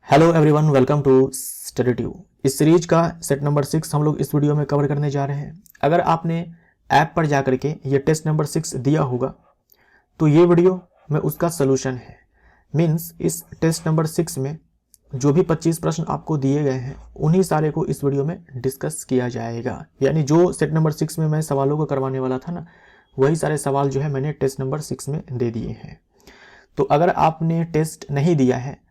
Hello everyone, welcome to Study Tube. इस series का set number 6 हम लोग इस वीडियो में कवर करने जा रहे हैं। अगर आपने ऐप पर जाकर के ये टेस्ट नंबर 6 दिया होगा तो ये वीडियो में उसका सोल्यूशन है। मीन्स इस टेस्ट नंबर 6 में जो भी 25 प्रश्न आपको दिए गए हैं उन्हीं सारे को इस वीडियो में डिस्कस किया जाएगा। यानी जो सेट नंबर 6 में मैं सवालों को करवाने वाला था ना, वही सारे सवाल जो है मैंने टेस्ट नंबर 6 में दे दिए हैं। तो अगर आपने टेस्ट नहीं दिया है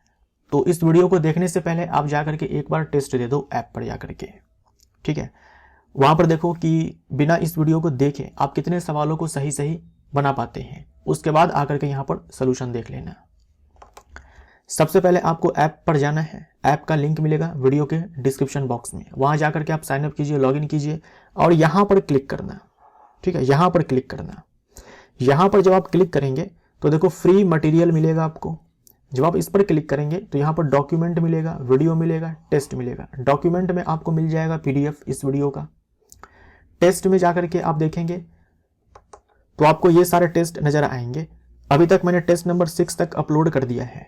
तो इस वीडियो को देखने से पहले आप जाकर के एक बार टेस्ट दे दो ऐप पर जाकर के, ठीक है। वहां पर देखो कि बिना इस वीडियो को देखे आप कितने सवालों को सही सही बना पाते हैं। उसके बाद आकर के यहाँ पर सोल्यूशन देख लेना। सबसे पहले आपको ऐप पर जाना है। ऐप का लिंक मिलेगा वीडियो के डिस्क्रिप्शन बॉक्स में। वहां जाकर के आप साइन अप कीजिए, लॉगिन कीजिए और यहाँ पर क्लिक करना, ठीक है। यहाँ पर क्लिक करना। यहाँ पर जब आप क्लिक करेंगे तो देखो फ्री मटेरियल मिलेगा आपको। जब आप इस पर क्लिक करेंगे तो यहाँ पर डॉक्यूमेंट मिलेगा, वीडियो मिलेगा, टेस्ट मिलेगा। डॉक्यूमेंट में आपको मिल जाएगा पीडीएफ इस वीडियो का। टेस्ट में जाकर के आप देखेंगे तो आपको ये सारे टेस्ट नजर आएंगे। अभी तक मैंने टेस्ट नंबर 6 तक अपलोड कर दिया है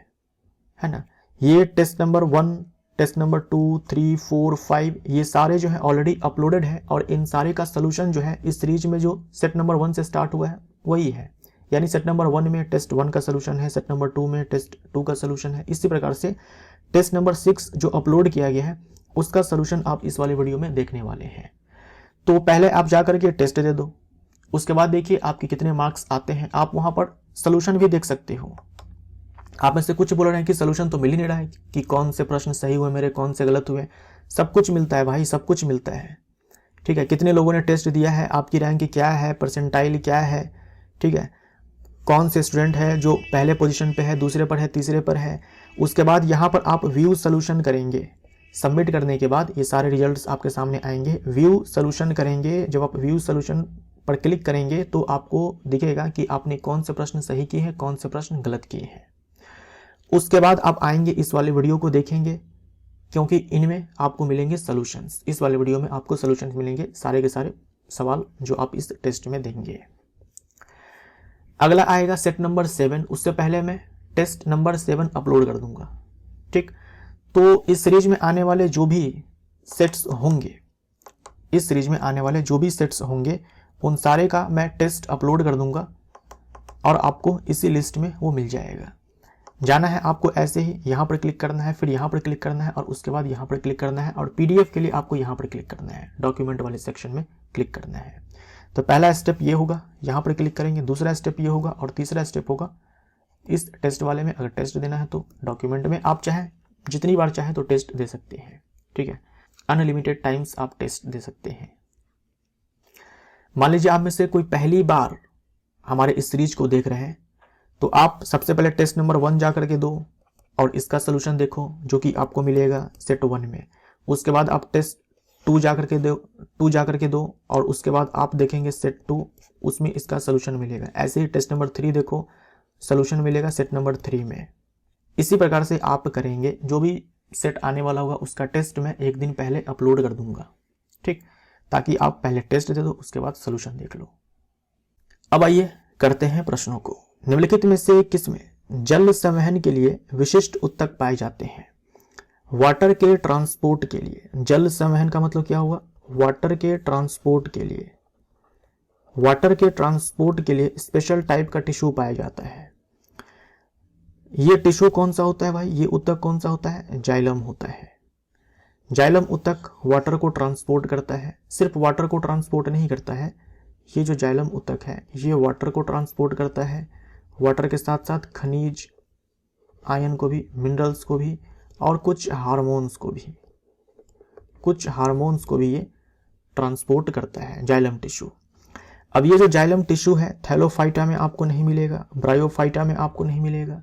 ना। ये टेस्ट नंबर 1, टेस्ट नंबर 2, 3, 4, 5 ये सारे जो है ऑलरेडी अपलोडेड है और इन सारे का सोल्यूशन जो है इस सीरीज में जो सेट नंबर 1 से स्टार्ट हुआ है वही है। यानी सेट नंबर 1 में टेस्ट 1 का सोल्यूशन है, सेट नंबर 2 में टेस्ट 2 का सोल्यूशन है। इसी प्रकार से टेस्ट नंबर 6 जो अपलोड किया गया है उसका सोल्यूशन आप इस वाले वीडियो में देखने वाले हैं। तो पहले आप जाकर के टेस्ट दे दो, उसके बाद देखिए आपके कितने मार्क्स आते हैं। आप वहां पर सोल्यूशन भी देख सकते हो। आप में से कुछ बोल रहे हैं कि सोल्यूशन तो मिल ही नहीं रहा है कि कौन से प्रश्न सही हुए मेरे, कौन से गलत हुए। सब कुछ मिलता है भाई, सब कुछ मिलता है, ठीक है। कितने लोगों ने टेस्ट दिया है, आपकी रैंक क्या है, परसेंटाइल क्या है, ठीक है। कौन से स्टूडेंट है जो पहले पोजीशन पे है, दूसरे पर है, तीसरे पर है। उसके बाद यहाँ पर आप व्यू सोल्यूशन करेंगे। सबमिट करने के बाद ये सारे रिजल्ट्स आपके सामने आएंगे। व्यू सोल्यूशन करेंगे। जब आप व्यू सोल्यूशन पर क्लिक करेंगे तो आपको दिखेगा कि आपने कौन से प्रश्न सही किए हैं, कौन से प्रश्न गलत किए हैं। उसके बाद आप आएंगे इस वाले वीडियो को देखेंगे, क्योंकि इनमें आपको मिलेंगे सोल्यूशंस। इस वाले वीडियो में आपको सोल्यूशंस मिलेंगे सारे के सारे सवाल जो आप इस टेस्ट में देंगे। अगला आएगा सेट नंबर 7। उससे पहले मैं टेस्ट नंबर 7 अपलोड कर दूंगा, ठीक। तो इस सीरीज में आने वाले जो भी सेट्स होंगे, इस सीरीज में आने वाले जो भी सेट्स होंगे उन सारे का मैं टेस्ट अपलोड कर दूंगा और आपको इसी लिस्ट में वो मिल जाएगा। जाना है आपको ऐसे ही, यहाँ पर क्लिक करना है, फिर यहाँ पर क्लिक करना है और उसके बाद यहाँ पर क्लिक करना है और पीडीएफ के लिए आपको यहाँ पर क्लिक करना है, डॉक्यूमेंट वाले सेक्शन में क्लिक करना है। तो पहला स्टेप ये होगा, यहाँ पर क्लिक करेंगे। दूसरा स्टेप ये होगा और तीसरा स्टेप होगा इस टेस्ट वाले में। अगर टेस्ट देना है तो डॉक्यूमेंट में आप चाहें जितनी बार चाहें तो टेस्ट दे सकते हैं, ठीक है। अनलिमिटेड टाइम्स आप टेस्ट दे सकते हैं। मान लीजिए आप में से कोई पहली बार हमारे इस सीरीज को देख रहे हैं तो आप सबसे पहले टेस्ट नंबर 1 जा करके दो और इसका सोल्यूशन देखो जो कि आपको मिलेगा सेट 1 में। उसके बाद आप टेस्ट 2 जाकर के दो और उसके बाद आप देखेंगे सेट 2, उसमें इसका सोल्यूशन मिलेगा। ऐसे ही टेस्ट नंबर 3 देखो, सोल्यूशन मिलेगा सेट नंबर 3 में। इसी प्रकार से आप करेंगे। जो भी सेट आने वाला होगा उसका टेस्ट मैं एक दिन पहले अपलोड कर दूंगा, ठीक, ताकि आप पहले टेस्ट दे दो उसके बाद सोल्यूशन देख लो। अब आइए करते हैं प्रश्नों को। निम्नलिखित में से किसमें जल संवहन के लिए विशिष्ट उत्तक पाए जाते हैं? वाटर के ट्रांसपोर्ट के लिए, जल संवहन का मतलब क्या हुआ? वाटर के ट्रांसपोर्ट के लिए, वाटर के ट्रांसपोर्ट के लिए स्पेशल टाइप का टिश्यू पाया जाता है। ये टिश्यू कौन सा होता है भाई? ये उत्तक कौन सा होता है? जाइलम होता है। जाइलम उत्तक वाटर को ट्रांसपोर्ट करता है। सिर्फ वाटर को ट्रांसपोर्ट नहीं करता है, ये जो जाइलम उत्तक है ये वाटर को ट्रांसपोर्ट करता है, वाटर के साथ साथ खनिज, आयन को भी, मिनरल्स को भी और कुछ हार्मोन्स को भी ये ट्रांसपोर्ट करता है जाइलम टिश्यू। अब ये जो जाइलम टिश्यू है थैलोफाइटा में आपको नहीं मिलेगा, ब्रायोफाइटा में आपको नहीं मिलेगा।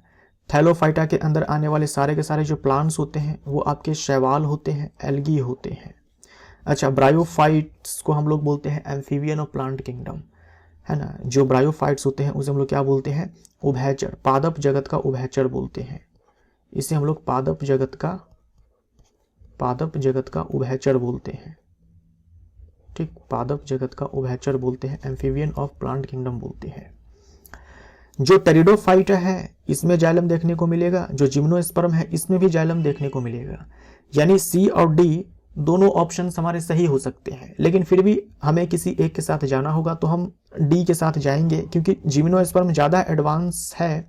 थैलोफाइटा के अंदर आने वाले सारे के सारे जो प्लांट्स होते हैं वो आपके शैवाल होते हैं, एल्गी होते हैं। अच्छा, ब्रायोफाइट्स को हम लोग बोलते हैं एम्फीबियन और प्लांट किंगडम, है ना। जो ब्रायोफाइट्स होते हैं उसे हम लोग क्या बोलते हैं? उभयचर, पादप जगत का उभयचर बोलते हैं। इसे हम लोग पादप जगत का उभयचर बोलते हैं, ठीक। पादप जगत का उभयचर बोलते हैं, एम्फीबियन ऑफ प्लांट किंगडम बोलते हैं। जो टेरिडोफाइटा है इसमें जाइलम देखने को मिलेगा, जो जिम्नोस्पर्म है इसमें भी जाइलम देखने को मिलेगा। यानी सी और डी दोनों ऑप्शन हमारे सही हो सकते हैं, लेकिन फिर भी हमें किसी एक के साथ जाना होगा तो हम डी के साथ जाएंगे, क्योंकि जिम्नोस्पर्म ज़्यादा एडवांस है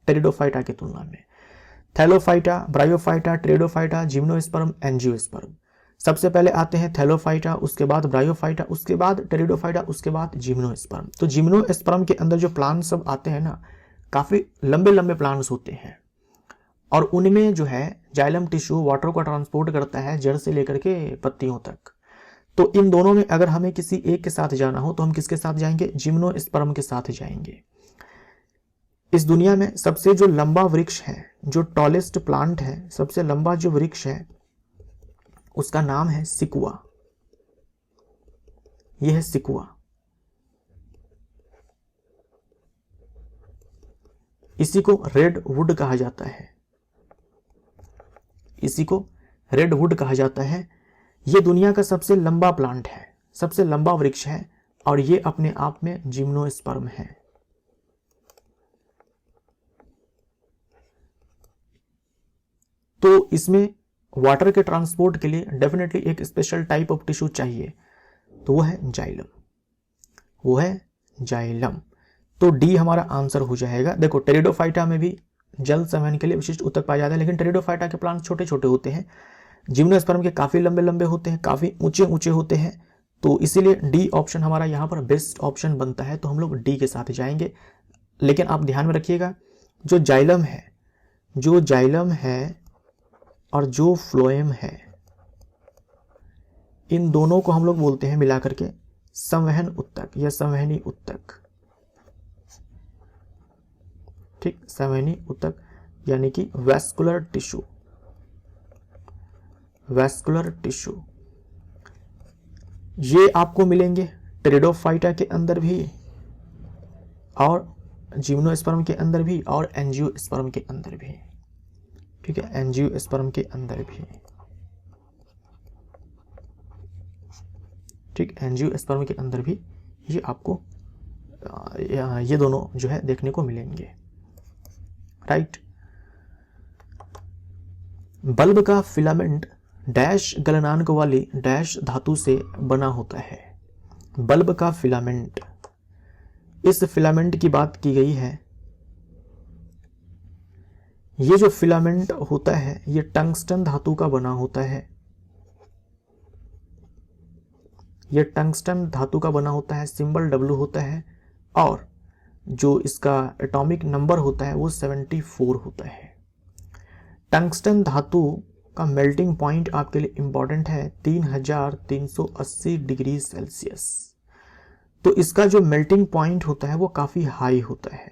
टेरिडोफाइटा की तुलना में। Thallophyta, bryophyta, pteridophyta, gymnosperm, angiosperm. सबसे पहले आते हैं थैलोफाइटा, उसके बाद ब्रायोफाइटा, उसके बाद टेरिडोफाइटा, उसके बाद जिम्नोस्पर्म। तो जिम्नोस्पर्म के अंदर जो प्लांट्स सब आते हैं ना, काफ़ी लंबे लंबे प्लांट्स होते हैं और उनमें जो है जाइलम टिश्यू वाटर को ट्रांसपोर्ट करता है जड़ से लेकर के पत्तियों तक। तो इन दोनों में अगर हमें किसी एक के साथ जाना हो तो हम किसके साथ जाएंगे? जिम्नोस्पर्म के साथ जाएंगे। इस दुनिया में सबसे जो लंबा वृक्ष है, जो टॉलेस्ट प्लांट है, सबसे लंबा जो वृक्ष है उसका नाम है सिकुआ। यह है सिकुआ। इसी को रेड वुड कहा जाता है, इसी को रेड वुड कहा जाता है। यह दुनिया का सबसे लंबा प्लांट है, सबसे लंबा वृक्ष है और यह अपने आप में जिम्नोस्पर्म है। तो इसमें वाटर के ट्रांसपोर्ट के लिए डेफिनेटली एक स्पेशल टाइप ऑफ टिश्यू चाहिए, तो वो है जाइलम, वो है जाइलम। तो डी हमारा आंसर हो जाएगा। देखो टेरिडोफाइटा में भी जल संवहन के लिए विशिष्ट ऊतक पाया जाता है, लेकिन टेरिडोफाइटा के प्लांट छोटे छोटे होते हैं, जिम्नोस्पर्म के काफी लंबे लंबे होते हैं, काफी ऊंचे ऊंचे होते हैं। तो इसीलिए डी ऑप्शन हमारा यहाँ पर बेस्ट ऑप्शन बनता है, तो हम लोग डी के साथ जाएंगे। लेकिन आप ध्यान में रखिएगा, जो जाइलम है, जो जाइलम है और जो फ्लोएम है, इन दोनों को हम लोग बोलते हैं मिलाकर के संवहन उत्तक या संवहनी उत्तक। ठीक, संवहनी उत्तक यानी कि वैस्कुलर टिश्यू, वैस्कुलर टिश्यू। ये आपको मिलेंगे टेरिडोफाइटा के अंदर भी और जिम्नोस्पर्म के अंदर भी और एंजियोस्पर्म के अंदर भी। ठीक है, एंजियोस्पर्म के अंदर भी। ठीक, एंजियोस्पर्म के अंदर भी ये आपको ये दोनों जो है देखने को मिलेंगे। राइट। बल्ब का फिलामेंट डैश गलनांक वाली डैश धातु से बना होता है। बल्ब का फिलामेंट, इस फिलामेंट की बात की गई है। ये जो फिलामेंट होता है ये टंगस्टन धातु का बना होता है, ये टंगस्टन धातु का बना होता है, सिंबल W होता है और जो इसका एटॉमिक नंबर होता है वो 74 होता है। टंगस्टन धातु का मेल्टिंग पॉइंट आपके लिए इंपॉर्टेंट है 3380 डिग्री सेल्सियस। तो इसका जो मेल्टिंग पॉइंट होता है वो काफ़ी हाई होता है,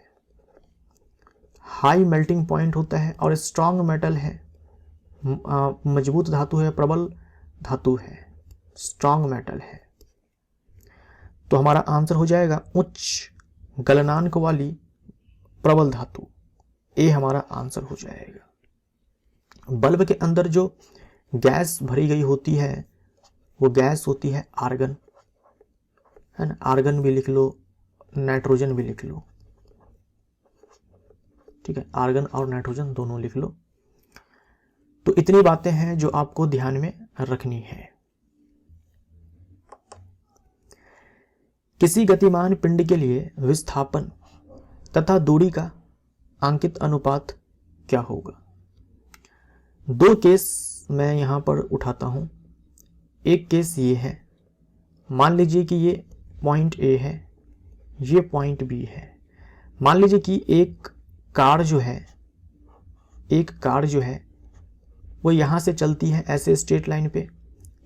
हाई मेल्टिंग पॉइंट होता है और स्ट्रॉन्ग मेटल है, मजबूत धातु है, प्रबल धातु है, स्ट्रॉन्ग मेटल है। तो हमारा आंसर हो जाएगा उच्च गलनांक वाली प्रबल धातु, ए हमारा आंसर हो जाएगा। बल्ब के अंदर जो गैस भरी गई होती है वो गैस होती है आर्गन, है ना। आर्गन भी लिख लो, नाइट्रोजन भी लिख लो। ठीक है, आर्गन और नाइट्रोजन दोनों लिख लो। तो इतनी बातें हैं जो आपको ध्यान में रखनी है। किसी गतिमान पिंड के लिए विस्थापन तथा दूरी का अंकित अनुपात क्या होगा? दो केस मैं यहां पर उठाता हूं। एक केस ये है, मान लीजिए कि ये पॉइंट ए है, ये पॉइंट बी है। मान लीजिए कि एक कार जो है वो यहाँ से चलती है ऐसे स्ट्रेट लाइन पे,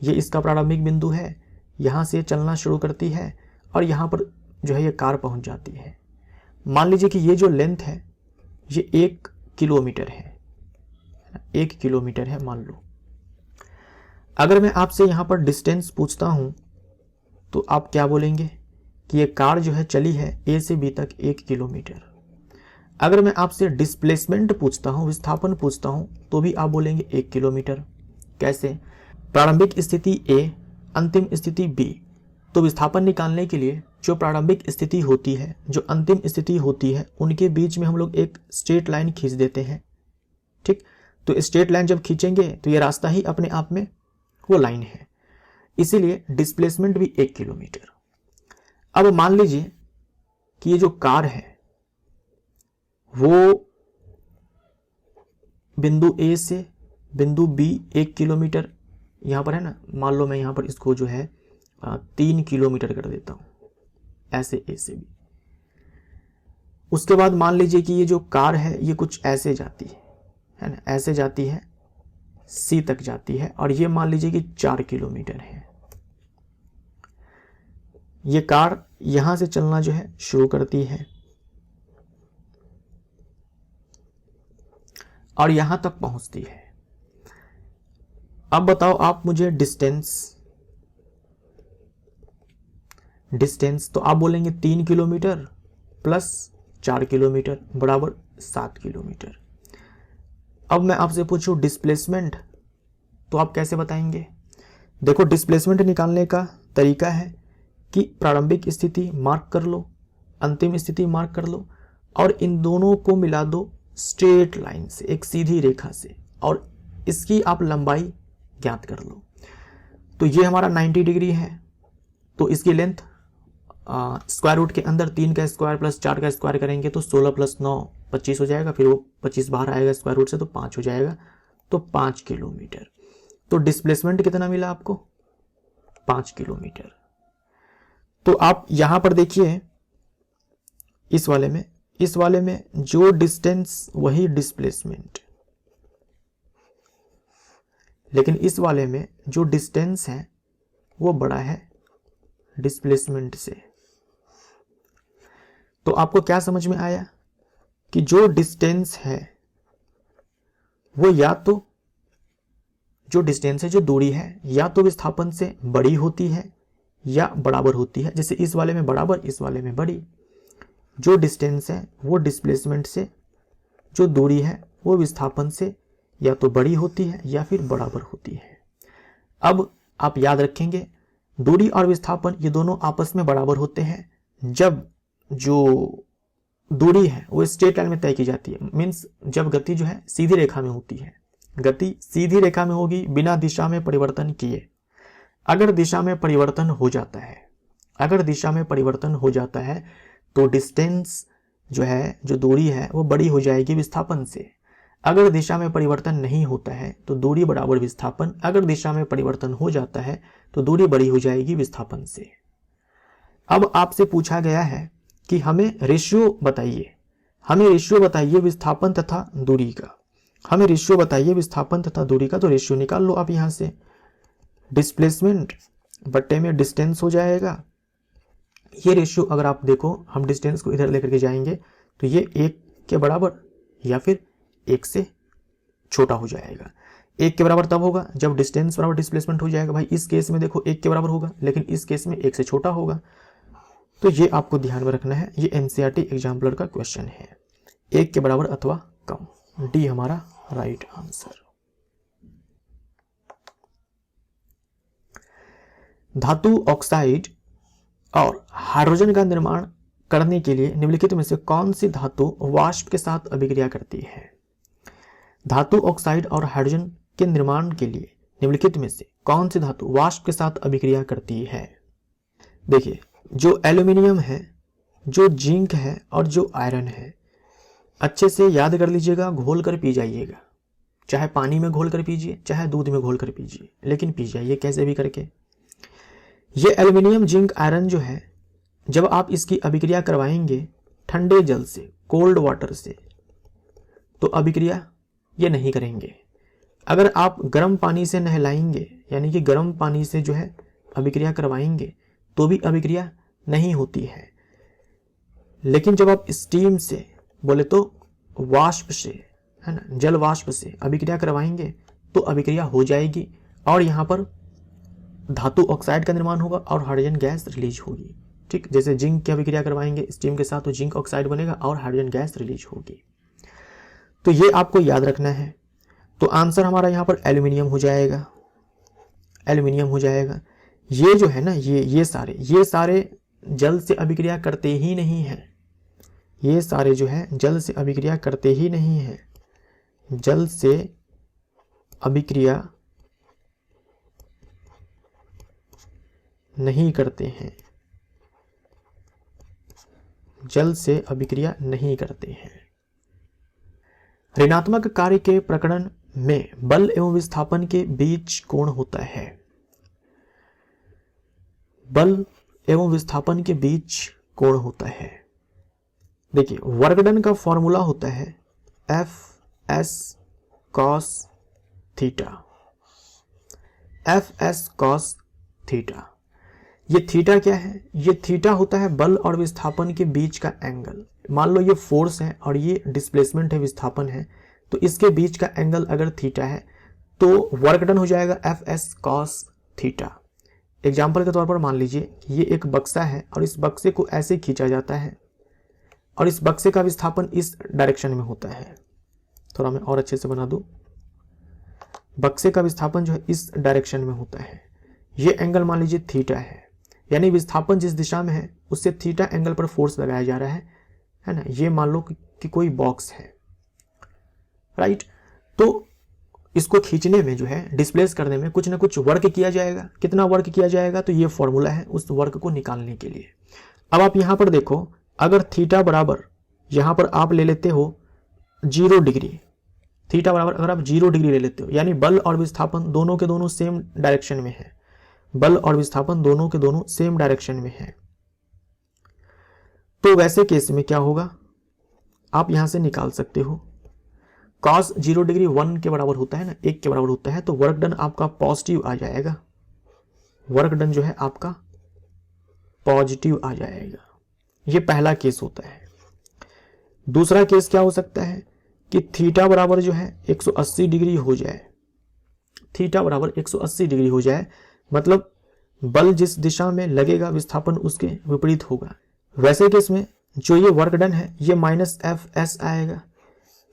ये इसका प्रारंभिक बिंदु है, यहाँ से चलना शुरू करती है और यहाँ पर जो है ये कार पहुँच जाती है। मान लीजिए कि ये जो लेंथ है ये 1 किलोमीटर है, 1 किलोमीटर है मान लो। अगर मैं आपसे यहाँ पर डिस्टेंस पूछता हूँ तो आप क्या बोलेंगे कि ये कार जो है चली है ए से बी तक 1 किलोमीटर। अगर मैं आपसे डिस्प्लेसमेंट पूछता हूँ, विस्थापन पूछता हूँ, तो भी आप बोलेंगे 1 किलोमीटर। कैसे? प्रारंभिक स्थिति ए, अंतिम स्थिति बी। तो विस्थापन निकालने के लिए जो प्रारंभिक स्थिति होती है, जो अंतिम स्थिति होती है, उनके बीच में हम लोग एक स्ट्रेट लाइन खींच देते हैं। ठीक, तो स्ट्रेट लाइन जब खींचेंगे तो ये रास्ता ही अपने आप में वो लाइन है, इसीलिए डिस्प्लेसमेंट भी 1 किलोमीटर। अब मान लीजिए कि ये जो कार है वो बिंदु ए से बिंदु बी 1 किलोमीटर यहाँ पर है ना, मान लो मैं यहाँ पर इसको जो है 3 किलोमीटर कर देता हूँ, ऐसे ए से बी। उसके बाद मान लीजिए कि ये जो कार है ये कुछ ऐसे जाती है ना, ऐसे जाती है, सी तक जाती है, और ये मान लीजिए कि 4 किलोमीटर है। ये कार यहां से चलना जो है शुरू करती है और यहां तक पहुंचती है। अब बताओ आप मुझे डिस्टेंस तो आप बोलेंगे 3 किलोमीटर प्लस 4 किलोमीटर बराबर 7 किलोमीटर। अब मैं आपसे पूछूं डिस्प्लेसमेंट, तो आप कैसे बताएंगे? देखो, डिस्प्लेसमेंट निकालने का तरीका है कि प्रारंभिक स्थिति मार्क कर लो, अंतिम स्थिति मार्क कर लो, और इन दोनों को मिला दो स्ट्रेट लाइन से, एक सीधी रेखा से, और इसकी आप लंबाई ज्ञात कर लो। तो ये हमारा 90 डिग्री है, तो इसकी लेंथ स्क्वायर रूट के अंदर 3 का स्क्वायर प्लस 4 का स्क्वायर करेंगे तो 16 प्लस 9 25 हो जाएगा, फिर वो 25 बाहर आएगा स्क्वायर रूट से तो 5 हो जाएगा, तो 5 किलोमीटर। तो डिस्प्लेसमेंट कितना मिला आपको? 5 किलोमीटर। तो आप यहां पर देखिए, इस वाले में जो डिस्टेंस वही डिस्प्लेसमेंट, लेकिन इस वाले में जो डिस्टेंस है वो बड़ा है डिस्प्लेसमेंट से। तो आपको क्या समझ में आया कि जो डिस्टेंस है वो या तो जो डिस्टेंस है, जो दूरी है, या तो विस्थापन से बड़ी होती है या बराबर होती है। जैसे इस वाले में बराबर, इस वाले में बड़ी। जो डिस्टेंस है वो डिस्प्लेसमेंट से, जो दूरी है वो विस्थापन से या तो बड़ी होती है या फिर बराबर होती है। अब आप याद रखेंगे, दूरी और विस्थापन ये दोनों आपस में बराबर होते हैं जब जो दूरी है वो स्ट्रेट लाइन में तय की जाती है। मीन्स जब गति जो है सीधी रेखा में होती है। गति सीधी रेखा में होगी बिना दिशा में परिवर्तन किए। अगर दिशा में परिवर्तन हो जाता है, तो डिस्टेंस जो है, जो दूरी है वो बड़ी हो जाएगी विस्थापन से। अगर दिशा में परिवर्तन नहीं होता है तो दूरी बराबर विस्थापन। अगर दिशा में परिवर्तन हो जाता है तो दूरी बड़ी हो जाएगी विस्थापन से। अब आपसे पूछा गया है कि हमें रेशियो बताइए विस्थापन तथा दूरी का। तो रेशियो निकाल लो आप यहां से। डिस्प्लेसमेंट बट्टे में डिस्टेंस हो जाएगा। ये रेशियो अगर आप देखो, हम डिस्टेंस को इधर लेकर के जाएंगे तो ये 1 के बराबर या फिर 1 से छोटा हो जाएगा। 1 के बराबर तब होगा जब डिस्टेंस बराबर डिस्प्लेसमेंट हो जाएगा। भाई इस केस में देखो 1 के बराबर होगा, लेकिन इस केस में 1 से छोटा होगा। तो ये आपको ध्यान में रखना है। ये एनसीईआरटी एग्जाम्पलर का क्वेश्चन है। 1 के बराबर अथवा कम, डी हमारा राइट आंसर। धातु ऑक्साइड और हाइड्रोजन का निर्माण करने के लिए निम्नलिखित में से कौन सी धातु वाष्प के साथ अभिक्रिया करती है? धातु ऑक्साइड और हाइड्रोजन के निर्माण के लिए निम्नलिखित में से कौन सी धातु वाष्प के साथ अभिक्रिया करती है? देखिए, जो एल्यूमिनियम है, जो जिंक है और जो आयरन है, अच्छे से याद कर लीजिएगा, घोल कर पी जाइएगा। चाहे पानी में घोल कर पीजिए, चाहे दूध में घोल कर पीजिए, लेकिन पी जाइए कैसे भी करके। ये एल्यूमिनियम, जिंक, आयरन जो है, जब आप इसकी अभिक्रिया करवाएंगे ठंडे जल से, कोल्ड वाटर से, तो अभिक्रिया ये नहीं करेंगे। अगर आप गर्म पानी से नहलाएंगे, यानी कि गर्म पानी से जो है अभिक्रिया करवाएंगे, तो भी अभिक्रिया नहीं होती है। लेकिन जब आप स्टीम से, बोले तो वाष्प से, है ना, जल वाष्प से अभिक्रिया करवाएंगे तो अभिक्रिया हो जाएगी और यहाँ पर धातु ऑक्साइड का निर्माण होगा और हाइड्रोजन गैस रिलीज होगी। ठीक, जैसे जिंक की अभिक्रिया करवाएंगे स्टीम के साथ तो जिंक ऑक्साइड बनेगा और हाइड्रोजन गैस रिलीज होगी। तो ये आपको याद रखना है। तो आंसर हमारा यहाँ पर एल्यूमिनियम हो जाएगा। ये जो है ना, ये सारे जल से अभिक्रिया करते ही नहीं हैं, ये सारे जो है जल से अभिक्रिया करते ही नहीं हैं, जल से अभिक्रिया नहीं करते हैं, जल से अभिक्रिया नहीं करते हैं। ऋणात्मक कार्य के प्रकरण में बल एवं विस्थापन के बीच कोण होता है, बल एवं विस्थापन के बीच कोण होता है। देखिए वर्क डन का फॉर्मूला होता है Fs cos theta, Fs cos theta. ये थीटा क्या है? ये थीटा होता है बल और विस्थापन के बीच का एंगल। मान लो ये फोर्स है और ये डिस्प्लेसमेंट है, विस्थापन है, तो इसके बीच का एंगल अगर थीटा है तो वर्क डन हो जाएगा Fs cos थीटा। एग्जाम्पल के तौर पर मान लीजिए ये एक बक्सा है और इस बक्से को ऐसे खींचा जाता है और इस बक्से का विस्थापन इस डायरेक्शन में होता है। थोड़ा मैं और अच्छे से बना दूं, बक्से का विस्थापन जो है इस डायरेक्शन में होता है। ये एंगल मान लीजिए थीटा है, यानी विस्थापन जिस दिशा में है उससे थीटा एंगल पर फोर्स लगाया जा रहा है ना। ये मान लो कि कोई बॉक्स है, राइट। तो इसको खींचने में जो है, डिस्प्लेस करने में कुछ ना कुछ वर्क किया जाएगा। कितना वर्क किया जाएगा? तो ये फॉर्मूला है उस वर्क को निकालने के लिए। अब आप यहां पर देखो, अगर थीटा बराबर यहां पर आप ले लेते हो 0 डिग्री, थीटा बराबर अगर आप 0 डिग्री ले लेते हो, यानी बल और विस्थापन दोनों के दोनों सेम डायरेक्शन में है, बल और विस्थापन दोनों के दोनों सेम डायरेक्शन में है, तो वैसे केस में क्या होगा आप यहां से निकाल सकते हो। cos 0 डिग्री 1 के बराबर होता है ना, 1 के बराबर होता है, तो वर्क डन आपका पॉजिटिव आ जाएगा, वर्क डन जो है आपका पॉजिटिव आ जाएगा। ये पहला केस होता है। दूसरा केस क्या हो सकता है कि थीटा बराबर जो है 180 डिग्री हो जाए, थीटा बराबर 180 डिग्री हो जाए, मतलब बल जिस दिशा में लगेगा विस्थापन उसके विपरीत होगा। वैसे केस में जो ये वर्क डन है ये -Fs आएगा,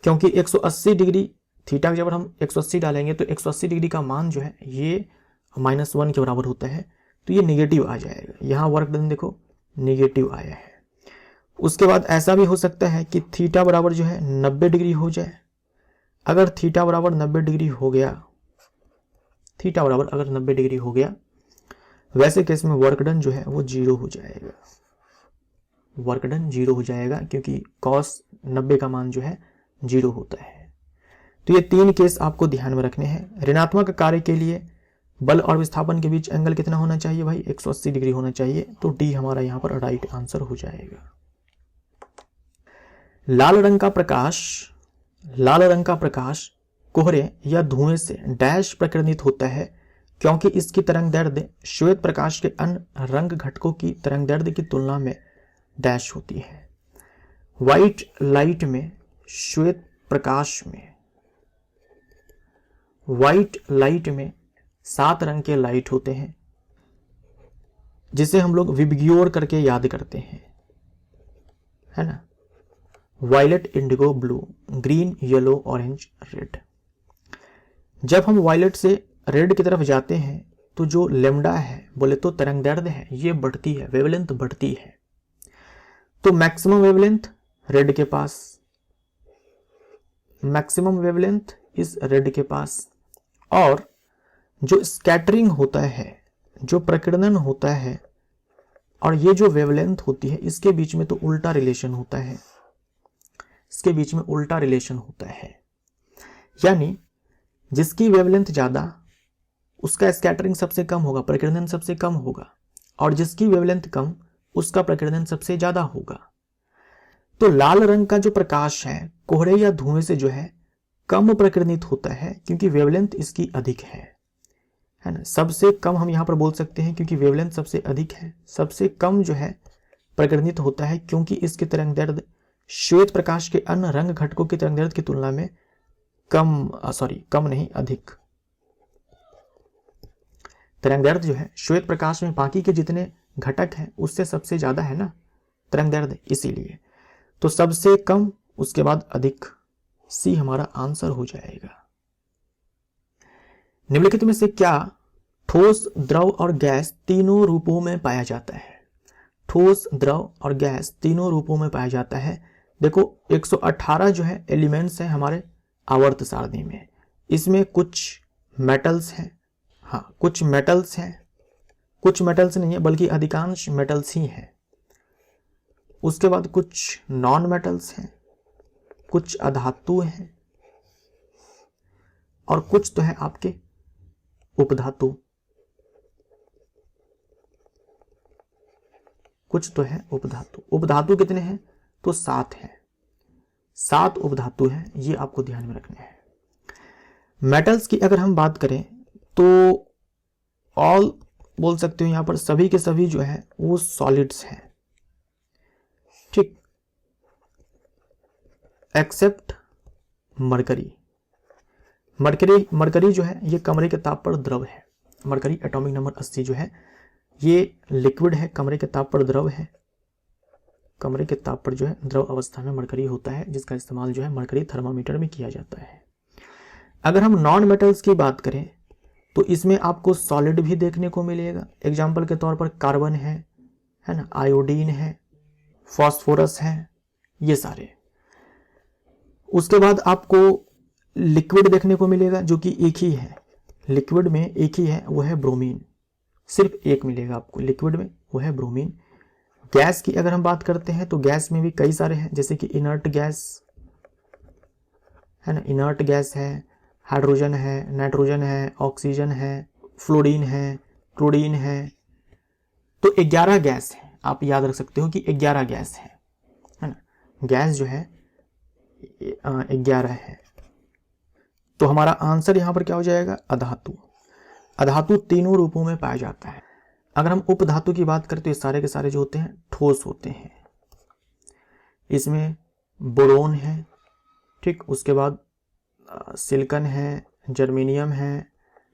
क्योंकि 180 डिग्री थीटा जब हम 180 डालेंगे तो 180 डिग्री का मान जो है ये -1 के बराबर होता है, तो ये नेगेटिव आ जाएगा। यहाँ वर्क डन देखो नेगेटिव आया है। उसके बाद ऐसा भी हो सकता है कि थीटा बराबर जो है 90 डिग्री हो जाए। अगर थीटा बराबर 90 डिग्री हो गया, थीटा बराबर अगर 90 डिग्री हो गया, वैसे केस में वर्क डन जो है वो 0 हो जाएगा, वर्क डन 0 हो जाएगा, क्योंकि cos 90 का मान जो है 0 होता है। तो ये 3 केस आपको ध्यान में रखने हैं। ऋणात्मक कार्य के लिए बल और विस्थापन के बीच एंगल कितना होना चाहिए भाई? 180 डिग्री होना चाहिए, तो डी हमारा यहाँ पर राइट आंसर हो जाएगा। लाल रंग का प्रकाश, लाल रंग का प्रकाश कोहरे या धुएं से डैश प्रकीर्णित होता है, क्योंकि इसकी तरंग दैर्ध्य श्वेत प्रकाश के अन्य रंग घटकों की तरंग दैर्ध्य की तुलना में डैश होती है। व्हाइट लाइट में, श्वेत प्रकाश में, व्हाइट लाइट में 7 रंग के लाइट होते हैं, जिसे हम लोग विबग्योर करके याद करते हैं, है ना। Violet, indigo, blue, green, yellow, orange, red. जब हम वायलेट से रेड की तरफ जाते हैं तो जो लेमडा है, बोले तो तरंग दैर्ध्य है, ये बढ़ती है, वेवलेंथ बढ़ती है। तो मैक्सिमम वेवलेंथ रेड के पास, मैक्सिमम वेवलेंथ इस रेड के पास, और जो स्कैटरिंग होता है, जो प्रकीर्णन होता है और ये जो वेवलेंथ होती है, इसके बीच में तो उल्टा रिलेशन होता है, इसके बीच में उल्टा रिलेशन होता है। यानी जिसकी वेवलेंथ ज्यादा उसका स्कैटरिंग सबसे कम होगा, प्रकीर्णन सबसे कम होगा, और जिसकी वेवलेंथ कम उसका प्रकीर्णन सबसे ज्यादा होगा। तो लाल रंग का जो प्रकाश है कोहरे या धुएं से जो है कम प्रकीर्णित होता है, क्योंकि वेवलेंथ इसकी अधिक है ना। सबसे कम हम यहां पर बोल सकते हैं क्योंकि वेवलेंथ सबसे अधिक है। सबसे कम जो है प्रकीर्णित होता है क्योंकि इसकी तरंग दैर्ध्य श्वेत प्रकाश के अन्य रंग घटकों की तरंग दैर्ध्य की तुलना में कम नहीं, अधिक। तरंग दैर्ध्य जो है श्वेत प्रकाश में बाकी के जितने घटक हैं उससे सबसे ज्यादा है ना तरंग दैर्ध्य, इसीलिए। तो सबसे कम, उसके बाद अधिक, सी हमारा आंसर हो जाएगा। निम्नलिखित में से क्या ठोस, द्रव और गैस तीनों रूपों में पाया जाता है? ठोस, द्रव और गैस तीनों रूपों में पाया जाता है। देखो 118 जो है एलिमेंट्स हैं हमारे आवर्त सारणी में। इसमें कुछ मेटल्स हैं, हाँ कुछ मेटल्स हैं, कुछ मेटल्स नहीं है बल्कि अधिकांश मेटल्स ही हैं। उसके बाद कुछ नॉन मेटल्स हैं, कुछ अधातु हैं और कुछ तो है आपके उपधातु, कुछ तो है उपधातु। उपधातु कितने हैं? तो 7 हैं, 7 उपधातु हैं, ये आपको ध्यान में रखने हैं। मेटल्स की अगर हम बात करें तो ऑल बोल सकते हो, यहां पर सभी के सभी जो है वो सॉलिड्स हैं, ठीक, एक्सेप्ट मरकरी। मरकरी जो है ये कमरे के ताप पर द्रव है। मरकरी एटॉमिक नंबर 80 जो है ये लिक्विड है, कमरे के ताप पर द्रव है। कमरे के ताप पर जो है द्रव अवस्था में मरकरी होता है, जिसका इस्तेमाल जो है मरकरी थर्मामीटर में किया जाता है। अगर हम नॉन मेटल्स की बात करें तो इसमें आपको सॉलिड भी देखने को मिलेगा। एग्जाम्पल के तौर पर कार्बन है ना, आयोडीन है, फॉस्फोरस है, ये सारे। उसके बाद आपको लिक्विड देखने को मिलेगा जो कि एक ही है, लिक्विड में एक ही है, वो है ब्रोमीन। सिर्फ एक मिलेगा आपको लिक्विड में, वो है ब्रोमीन। गैस की अगर हम बात करते हैं तो गैस में भी कई सारे हैं, जैसे कि इनर्ट गैस है ना, इनर्ट गैस है, हाइड्रोजन है, नाइट्रोजन है, ऑक्सीजन है, फ्लोरीन है, क्लोरीन है। तो 11 गैस है, आप याद रख सकते हो कि 11 गैस है ना। गैस जो है 11 है। तो हमारा आंसर यहां पर क्या हो जाएगा? अधातु। अधातु तीनों रूपों में पाया जाता है। अगर हम उपधातु की बात करें तो ये सारे के सारे जो होते हैं ठोस होते हैं। इसमें बोरोन है, ठीक, उसके बाद सिलिकॉन है, जर्मेनियम है,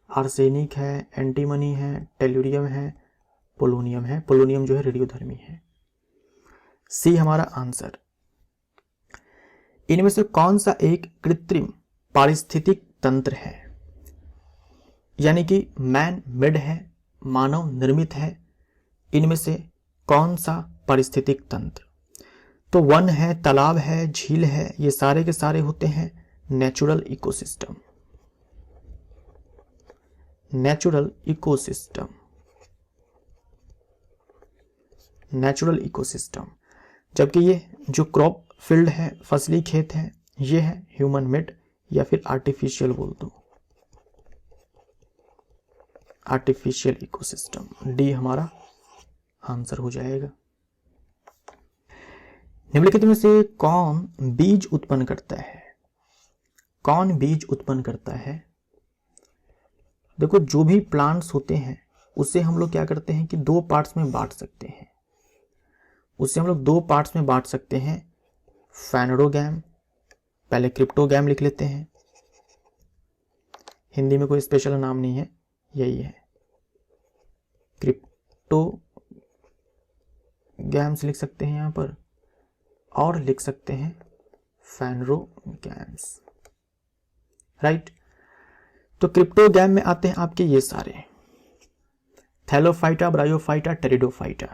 आर्सेनिक है, एंटीमनी है, टेल्यूरियम है, पोलोनियम है। पोलोनियम जो है रेडियोधर्मी है। सी हमारा आंसर। इनमें से कौन सा एक कृत्रिम पारिस्थितिक तंत्र है, यानी कि मैन मेड है, मानव निर्मित है? इनमें से कौन सा पारिस्थितिक तंत्र? तो वन है, तालाब है, झील है, ये सारे के सारे होते हैं natural ecosystem. Natural ecosystem, natural ecosystem. जबकि ये जो क्रॉप फील्ड है, फसली खेत है, ये है ह्यूमन मेड या फिर आर्टिफिशियल बोल दो, आर्टिफिशियल इकोसिस्टम। डी हमारा आंसर हो जाएगा। निम्नलिखित में से कौन बीज उत्पन्न करता है? कौन बीज उत्पन्न करता है? देखो जो भी प्लांट्स होते हैं उसे हम लोग क्या करते हैं कि 2 पार्ट्स में बांट सकते हैं। उसे हम लोग 2 पार्ट्स में बांट सकते हैं। फेनोडोगैम, पहले क्रिप्टोगैम लिख लेते हैं, हिंदी में कोई स्पेशल नाम नहीं है, यही है क्रिप्टोगैम्स लिख सकते हैं यहां पर, और लिख सकते हैं फेनोडोगैम्स, राइट। तो क्रिप्टोगैम में आते हैं आपके ये सारे, थैलोफाइटा, ब्रायोफाइटा, टेरिडोफाइटा।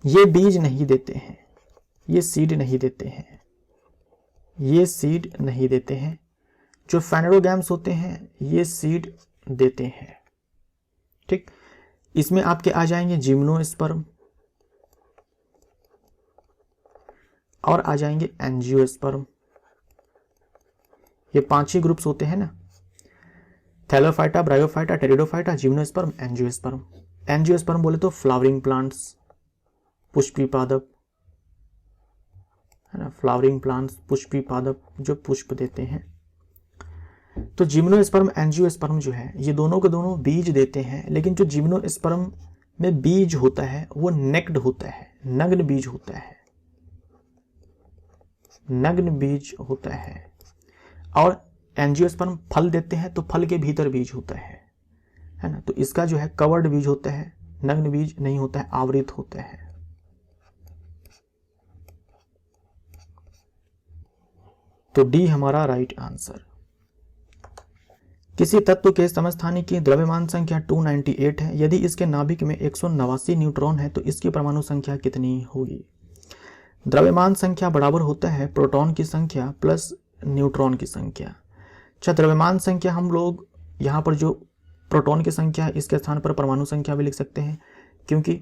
ये बीज नहीं देते हैं, ये सीड नहीं देते हैं, ये सीड नहीं देते हैं। जो फेनोडोगैम्स होते हैं ये सीड देते हैं, ठीक। इसमें आपके आ जाएंगे जिम्नोस्पर्म और आ जाएंगे एंजियोस्पर्म। ये 5 ही ग्रुप्स होते हैं ना, Thallophyta, bryophyta, pteridophyta, gymnosperm, angiosperm. Angiosperm बोले तो फ्लावरिंग प्लांट्स, पुष्पी पादप है ना, फ्लावरिंग प्लांट्स, पुष्पी पादप जो पुष्प देते हैं। तो जिम्नोस्पर्म, एंजियोस्पर्म जो है ये दोनों के दोनों बीज देते हैं, लेकिन जो जिम्नोस्पर्म में बीज होता है वो नेक्ड होता है, नग्न बीज होता है, नग्न बीज होता है। और एंजियोस्पर्म फल देते हैं तो फल के भीतर बीज होता है ना। तो इसका जो है कवर्ड बीज होता है, नग्न बीज नहीं होता है, आवृत होता है। तो डी हमारा राइट आंसर। किसी तत्व के समस्थानिक की द्रव्यमान संख्या 298 है। यदि इसके नाभिक में 189 न्यूट्रॉन है तो इसकी परमाणु संख्या कितनी होगी? द्रव्यमान संख्या बराबर होता है प्रोटॉन की संख्या प्लस न्यूट्रॉन की संख्या। अच्छा, द्रव्यमान संख्या हम लोग यहाँ पर जो प्रोटॉन की संख्या इसके स्थान पर परमाणु संख्या भी लिख सकते हैं, क्योंकि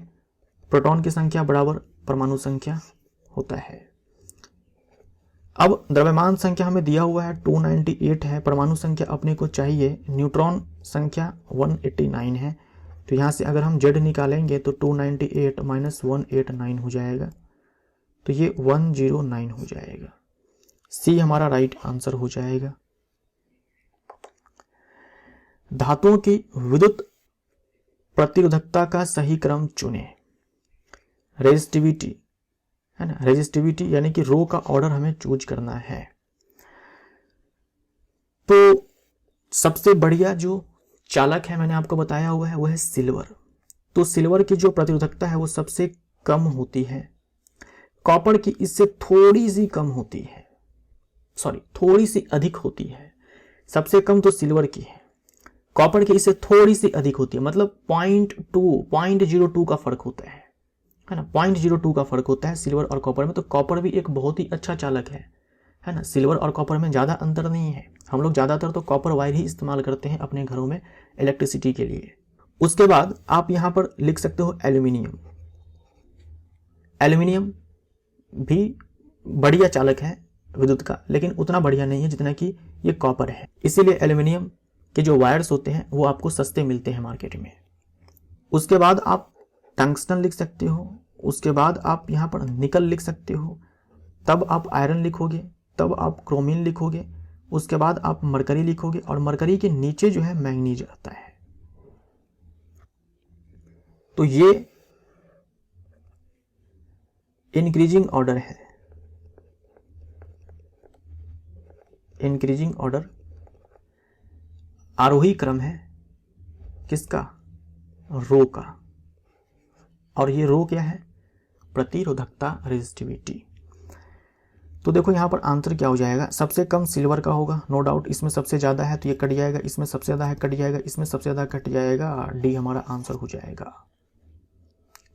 प्रोटॉन की संख्या बराबर परमाणु संख्या होता है। अब द्रव्यमान संख्या हमें दिया हुआ है 298 है, परमाणु संख्या अपने को चाहिए, न्यूट्रॉन संख्या 189 है। तो यहाँ से अगर हम Z निकालेंगे तो 298 माइनस 189 हो जाएगा, तो ये 109 हो जाएगा। C हमारा राइट आंसर हो जाएगा। धातुओं की विद्युत प्रतिरोधकता का सही क्रम चुनें। रेजिस्टिविटी है ना, रेजिस्टिविटी यानी कि रो का ऑर्डर हमें चूज करना है। तो सबसे बढ़िया जो चालक है मैंने आपको बताया हुआ है वो है सिल्वर। तो सिल्वर की जो प्रतिरोधकता है वो सबसे कम होती है, कॉपर की इससे थोड़ी सी कम होती है, सॉरी थोड़ी सी अधिक होती है। सबसे कम तो सिल्वर की है, कॉपर की इससे थोड़ी सी अधिक होती है, मतलब 0.02 का फर्क होता है ना, 0.02 का फर्क होता है सिल्वर और कॉपर में। तो कॉपर भी एक बहुत ही अच्छा चालक है ना। सिल्वर और कॉपर में ज़्यादा अंतर नहीं है। हम लोग ज़्यादातर तो कॉपर वायर ही इस्तेमाल करते हैं अपने घरों में इलेक्ट्रिसिटी के लिए। उसके बाद आप यहाँ पर लिख सकते हो एल्यूमिनियम। एल्यूमिनियम भी बढ़िया चालक है विद्युत का, लेकिन उतना बढ़िया नहीं है जितना कि ये कॉपर है। इसीलिए एल्यूमिनियम के जो वायर्स होते हैं वो आपको सस्ते मिलते हैं मार्केट में। उसके बाद आप टंगस्टन लिख सकते हो, उसके बाद आप यहाँ पर निकल लिख सकते हो, तब आप आयरन लिखोगे, तब आप क्रोमिन लिखोगे, उसके बाद आप मरकरी लिखोगे, और मरकरी के नीचे जो है मैंगनीज आता है। तो ये इंक्रीजिंग ऑर्डर है, इंक्रीजिंग ऑर्डर आरोही क्रम है किसका? रो का। और ये रो क्या है? प्रतिरोधकता, रेजिस्टिविटी। तो देखो यहाँ पर आंसर क्या हो जाएगा, सबसे कम सिल्वर का होगा, नो डाउट। इसमें सबसे ज़्यादा है तो ये कट जाएगा, इसमें सबसे ज़्यादा है कट जाएगा, इसमें सबसे ज़्यादा कट जाएगा, डी हमारा आंसर हो जाएगा।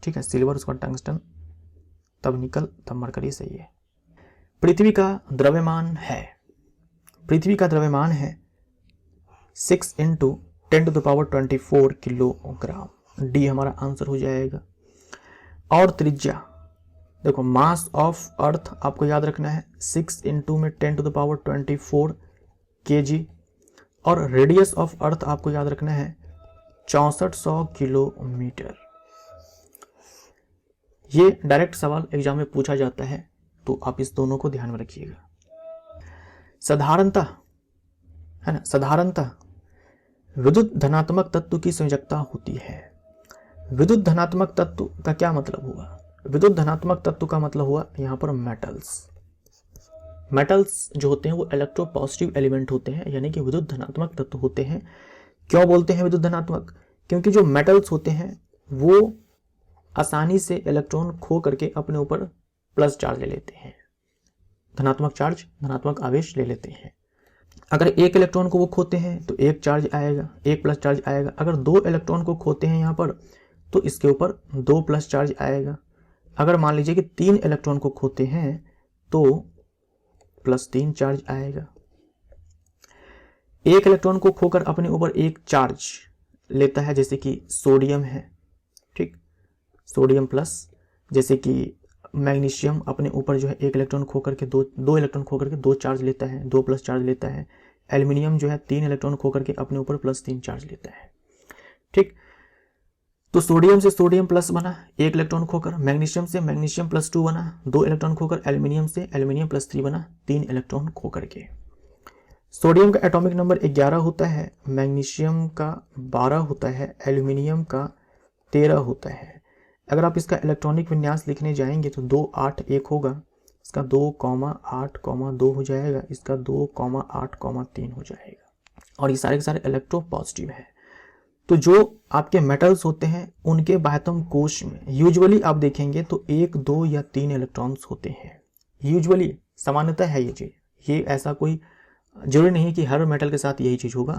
ठीक है, सिल्वर, उसका टंगस्टन, तब निकल, तब मरकरी, सही है। पृथ्वी का द्रव्यमान है, पृथ्वी का द्रव्यमान है 6 × 10⁻24 किलोग्राम, डी हमारा आंसर हो जाएगा। और त्रिज्या देखो, मास ऑफ अर्थ आपको याद रखना है 6 × 10⁻24 kg, और रेडियस ऑफ अर्थ आपको याद रखना है 6400 किलोमीटर। ये डायरेक्ट सवाल एग्जाम में पूछा जाता है, तो आप इस दोनों को ध्यान में रखिएगा। साधारणतः है ना, साधारणतः विद्युत धनात्मक तत्व की संयोजकता होती है। विद्युत धनात्मक तत्व का क्या मतलब हुआ? विद्युत धनात्मक तत्व का मतलब हुआ यहाँ पर मेटल्स। मेटल्स जो होते हैं वो इलेक्ट्रोपॉजिटिव एलिमेंट होते हैं, यानी कि विद्युत धनात्मक तत्व होते हैं। क्यों बोलते हैं विद्युत धनात्मक? क्योंकि जो मेटल्स होते हैं वो आसानी से इलेक्ट्रॉन खो करके अपने ऊपर प्लस चार्ज ले लेते हैं, धनात्मक चार्ज, धनात्मक आवेश ले लेते हैं। अगर एक इलेक्ट्रॉन को वो खोते हैं तो एक चार्ज आएगा, एक प्लस चार्ज आएगा। अगर 2 इलेक्ट्रॉन को खोते हैं यहाँ पर तो इसके ऊपर 2 प्लस चार्ज आएगा। अगर मान लीजिए कि 3 इलेक्ट्रॉन को खोते हैं तो +3 चार्ज आएगा। एक इलेक्ट्रॉन को खोकर अपने ऊपर एक चार्ज लेता है, जैसे कि सोडियम है, ठीक, सोडियम प्लस, जैसे कि मैग्नीशियम अपने ऊपर जो है एक इलेक्ट्रॉन खोकर के दो इलेक्ट्रॉन खोकर के 2 चार्ज लेता है, 2 प्लस चार्ज लेता है। एल्यूमिनियम जो है 3 इलेक्ट्रॉन खोकर के अपने ऊपर +3 चार्ज लेता है, ठीक। तो सोडियम से सोडियम प्लस बना, 1 इलेक्ट्रॉन खोकर, मैग्नीशियम से मैग्नीशियम +2 बना, 2 इलेक्ट्रॉन खोकर, एल्यूमिनियम से एल्यूमिनियम +3 बना, 3 इलेक्ट्रॉन खोकर के। सोडियम का एटॉमिक नंबर 11 होता है, मैग्नीशियम का 12 होता है, एल्यूमिनियम का 13 होता है। अगर आप इसका इलेक्ट्रॉनिक विन्यास लिखने जाएंगे तो 2, 8, 1 होगा, इसका 2, 8, 2 हो जाएगा, इसका 2, 8, 3 हो जाएगा। और ये सारे के सारे इलेक्ट्रोपॉजिटिव है। तो जो आपके मेटल्स होते हैं उनके बाह्यतम कोश में यूजुअली आप देखेंगे तो 1, 2 या 3 इलेक्ट्रॉन्स होते हैं। यूजुअली, सामान्यतः है ये चीज़, ये ऐसा कोई जरूरी नहीं है कि हर मेटल के साथ यही चीज़ होगा।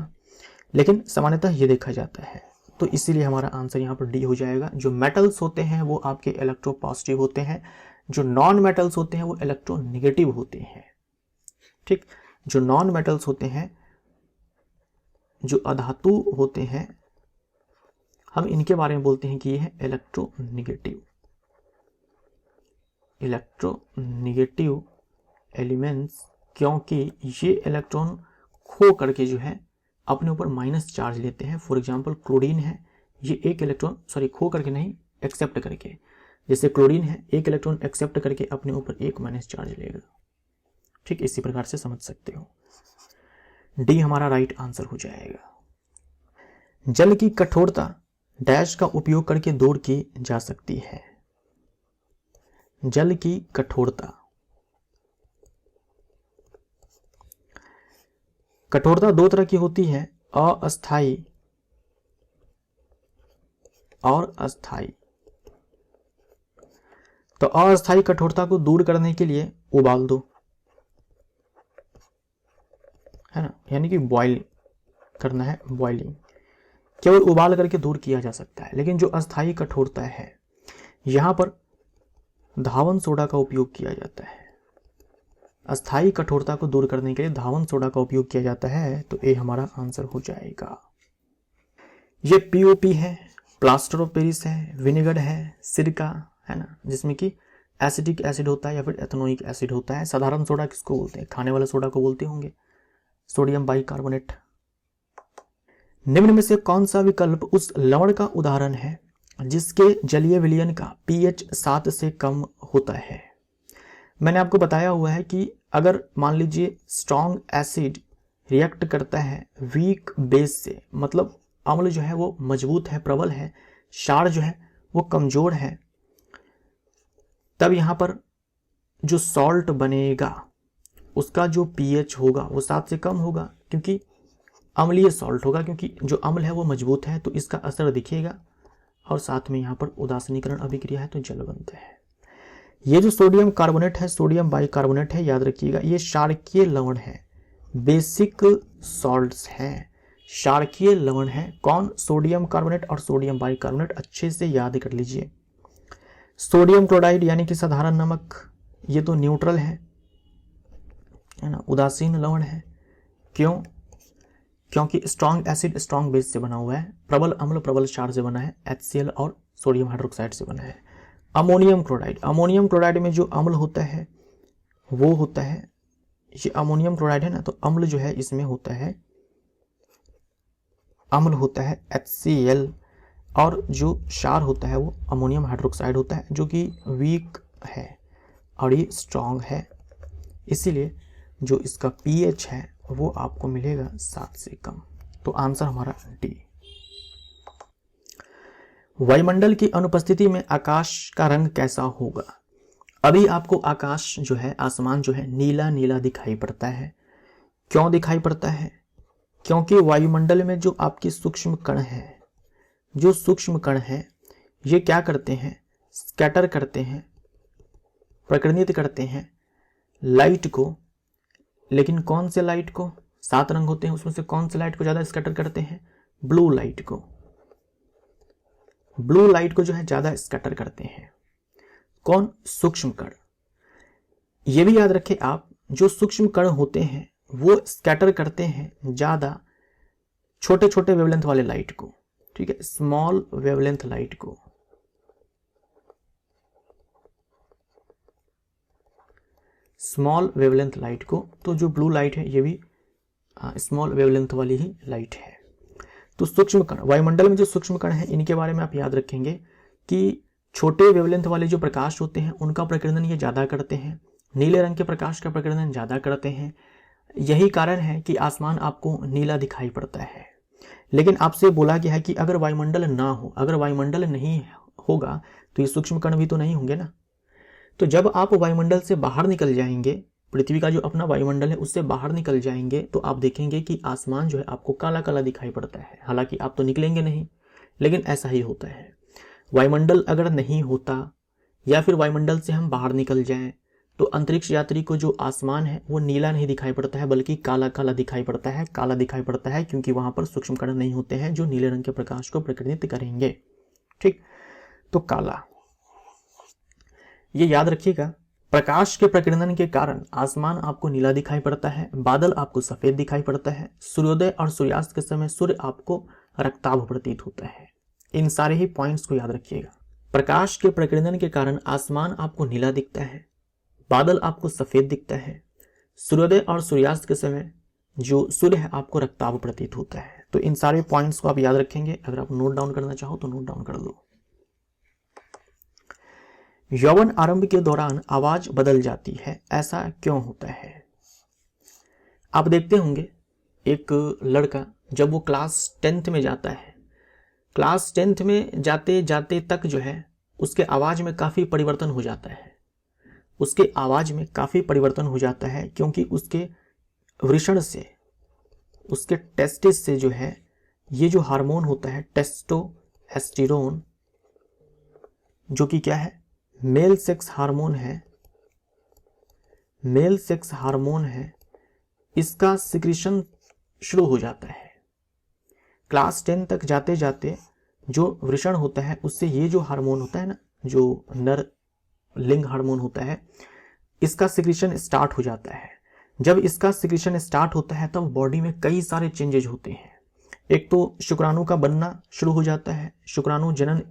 लेकिन सामान्यतः ये देखा जाता है। तो इसीलिए हमारा आंसर यहाँ पर डी हो जाएगा। जो मेटल्स होते हैं वो आपके इलेक्ट्रोपॉजिटिव होते हैं, जो नॉन मेटल्स होते हैं वो इलेक्ट्रोनेगेटिव होते हैं। ठीक, जो नॉन मेटल्स होते हैं, जो अधातु होते हैं, हम इनके बारे में बोलते हैं कि ये है इलेक्ट्रोनेगेटिव। इलेक्ट्रोनेगेटिव एलिमेंट्स, क्योंकि ये इलेक्ट्रॉन खो करके जो है अपने ऊपर माइनस चार्ज लेते हैं। फॉर एग्जांपल क्लोरीन है, ये एक इलेक्ट्रॉन खो करके नहीं, एक्सेप्ट करके, जैसे क्लोरीन है एक इलेक्ट्रॉन एक्सेप्ट करके अपने ऊपर एक माइनस चार्ज लेगा। ठीक, इसी प्रकार से समझ सकते हो। डी हमारा राइट आंसर हो जाएगा। जल की कठोरता डैश का उपयोग करके दूर की जा सकती है। जल की कठोरता, कठोरता दो तरह की होती है, अस्थाई और अस्थाई। तो अस्थाई कठोरता को दूर करने के लिए उबाल दो, है ना, यानी कि बॉयल करना है, बॉइलिंग, केवल उबाल करके दूर किया जा सकता है। लेकिन जो अस्थाई कठोरता है, यहां पर धावन सोडा का उपयोग किया जाता है। अस्थाई कठोरता को दूर करने के लिए धावन सोडा का उपयोग किया जाता है। तो ए हमारा आंसर हो जाएगा। ये पीओपी है, प्लास्टर ऑफ पेरिस है, विनेगर है, सिरका है ना, जिसमें कि एसिडिक एसिड होता है या फिर एथेनोइक एसिड होता है। साधारण सोडा किसको बोलते हैं? खाने वाला सोडा को बोलते होंगे, सोडियम बाइकार्बोनेट। निम्न में से कौन सा विकल्प उस लवण का उदाहरण है जिसके जलीय विलयन का pH 7 से कम होता है? मैंने आपको बताया हुआ है कि अगर मान लीजिए स्ट्रॉन्ग एसिड रिएक्ट करता है वीक बेस से, मतलब अम्ल जो है वो मजबूत है, प्रबल है, क्षार जो है वो कमजोर है, तब यहां पर जो सॉल्ट बनेगा उसका जो pH होगा वो 7 से कम होगा, क्योंकि अम्लीय सॉल्ट होगा, क्योंकि जो अम्ल है वो मजबूत है, तो इसका असर दिखेगा। और साथ में यहाँ पर उदासीनीकरण अभिक्रिया है तो जल बनता है। ये जो सोडियम कार्बोनेट है, सोडियम बाइकार्बोनेट है, याद रखिएगा ये क्षारकीय लवण है, बेसिक सॉल्ट्स हैं, क्षारकीय लवण है। कौन? सोडियम कार्बोनेट और सोडियम बाइकार्बोनेट, अच्छे से याद कर लीजिए। सोडियम क्लोराइड यानी कि साधारण नमक, ये तो न्यूट्रल है ना, उदासीन लवण है। क्यों? क्योंकि स्ट्रॉन्ग एसिड स्ट्रॉन्ग बेस से बना हुआ है, प्रबल अम्ल प्रबल क्षार से बना है, HCl और सोडियम हाइड्रोक्साइड से बना है। अमोनियम क्लोराइड, अमोनियम क्लोराइड में जो अम्ल होता है वो होता है, ये अमोनियम क्लोराइड है ना, तो अम्ल जो है इसमें होता है, अम्ल होता है HCl, और जो क्षार होता है वो अमोनियम हाइड्रोक्साइड होता है, जो कि वीक है और ये स्ट्रॉन्ग है। इसीलिए जो इसका pH है वो आपको मिलेगा 7 से कम। तो आंसर हमारा डी। वायुमंडल की अनुपस्थिति में आकाश का रंग कैसा होगा? अभी आपको आकाश जो है, आसमान जो है नीला नीला दिखाई पड़ता है। क्यों दिखाई पड़ता है? क्योंकि वायुमंडल में जो आपकी सूक्ष्म कण है, जो सूक्ष्म कण है ये क्या करते हैं? स्कैटर करते हैं, प्रकर्णित करते हैं लाइट को। लेकिन कौन से लाइट को? 7 रंग होते हैं, उसमें से कौन से लाइट को ज्यादा स्कैटर करते हैं? ब्लू लाइट को। ब्लू लाइट को जो है ज्यादा स्कैटर करते हैं कौन? सूक्ष्म कण। ये भी याद रखें आप, जो सूक्ष्म कण होते हैं वो स्कैटर करते हैं ज्यादा छोटे छोटे वेवलेंथ वाले लाइट को, ठीक है, स्मॉल वेवलेंथ लाइट को। स्मॉल वेवलेंथ लाइट को। तो जो ब्लू लाइट है ये भी स्मॉल वेवलेंथ वाली ही लाइट है। तो सूक्ष्म कण, वायुमंडल में जो सूक्ष्म कण है इनके बारे में आप याद रखेंगे कि छोटे वेवलेंथ वाले जो प्रकाश होते हैं उनका प्रकीर्णन ये ज्यादा करते हैं, नीले रंग के प्रकाश का प्रकीर्णन ज्यादा करते हैं। यही कारण है कि आसमान आपको नीला दिखाई पड़ता है। लेकिन आपसे बोला गया है कि अगर वायुमंडल ना हो, अगर वायुमंडल नहीं होगा तो ये सूक्ष्म कण भी तो नहीं होंगे ना। तो जब आप वायुमंडल से बाहर निकल जाएंगे, पृथ्वी का जो अपना वायुमंडल है उससे बाहर निकल जाएंगे, तो आप देखेंगे कि आसमान जो है आपको काला काला दिखाई पड़ता है। हालांकि आप तो निकलेंगे नहीं, लेकिन ऐसा ही होता है। वायुमंडल अगर नहीं होता या फिर वायुमंडल से हम बाहर निकल जाएं तो अंतरिक्ष यात्री को जो आसमान है वो नीला नहीं दिखाई पड़ता है बल्कि काला काला दिखाई पड़ता है। काला दिखाई पड़ता है क्योंकि वहां पर सूक्ष्म कण नहीं होते हैं जो नीले रंग के प्रकाश को प्रकटित करेंगे। ठीक, तो काला, ये याद रखिएगा। प्रकाश के प्रकीर्णन के कारण आसमान आपको नीला दिखाई पड़ता है, बादल आपको सफेद दिखाई पड़ता है, सूर्योदय और सूर्यास्त के समय सूर्य आपको रक्ताभ प्रतीत होता है। इन सारे ही पॉइंट्स को याद रखिएगा। प्रकाश के प्रकीर्णन के कारण आसमान आपको नीला दिखता है, बादल आपको सफेद दिखता है, सूर्योदय और सूर्यास्त के समय जो सूर्य है आपको रक्ताभ प्रतीत होता है। तो इन सारे पॉइंट्स को आप याद रखेंगे। अगर आप नोट डाउन करना चाहो तो नोट डाउन कर लो। यौवन आरंभ के दौरान आवाज बदल जाती है, ऐसा क्यों होता है? आप देखते होंगे एक लड़का जब वो क्लास 10th में जाता है, क्लास 10th में जाते जाते तक जो है उसके आवाज में काफी परिवर्तन हो जाता है। उसके आवाज में काफी परिवर्तन हो जाता है क्योंकि उसके वृषण से, उसके टेस्टिस से जो है ये जो हार्मोन होता है टेस्टोस्टेरोन, जो कि क्या है, मेल सेक्स हार्मोन है, मेल सेक्स हार्मोन है, इसका सिक्रीशन शुरू हो जाता है। क्लास 10 तक जाते जाते जो वृषण होता है उससे ये जो हार्मोन होता है ना, जो नर लिंग हार्मोन होता है, इसका सिक्रीशन स्टार्ट हो जाता है। जब इसका सिक्रीशन स्टार्ट होता है तब बॉडी में कई सारे चेंजेज होते हैं। एक तो शुक्राणु का बनना शुरू हो जाता है, शुक्राणु जनन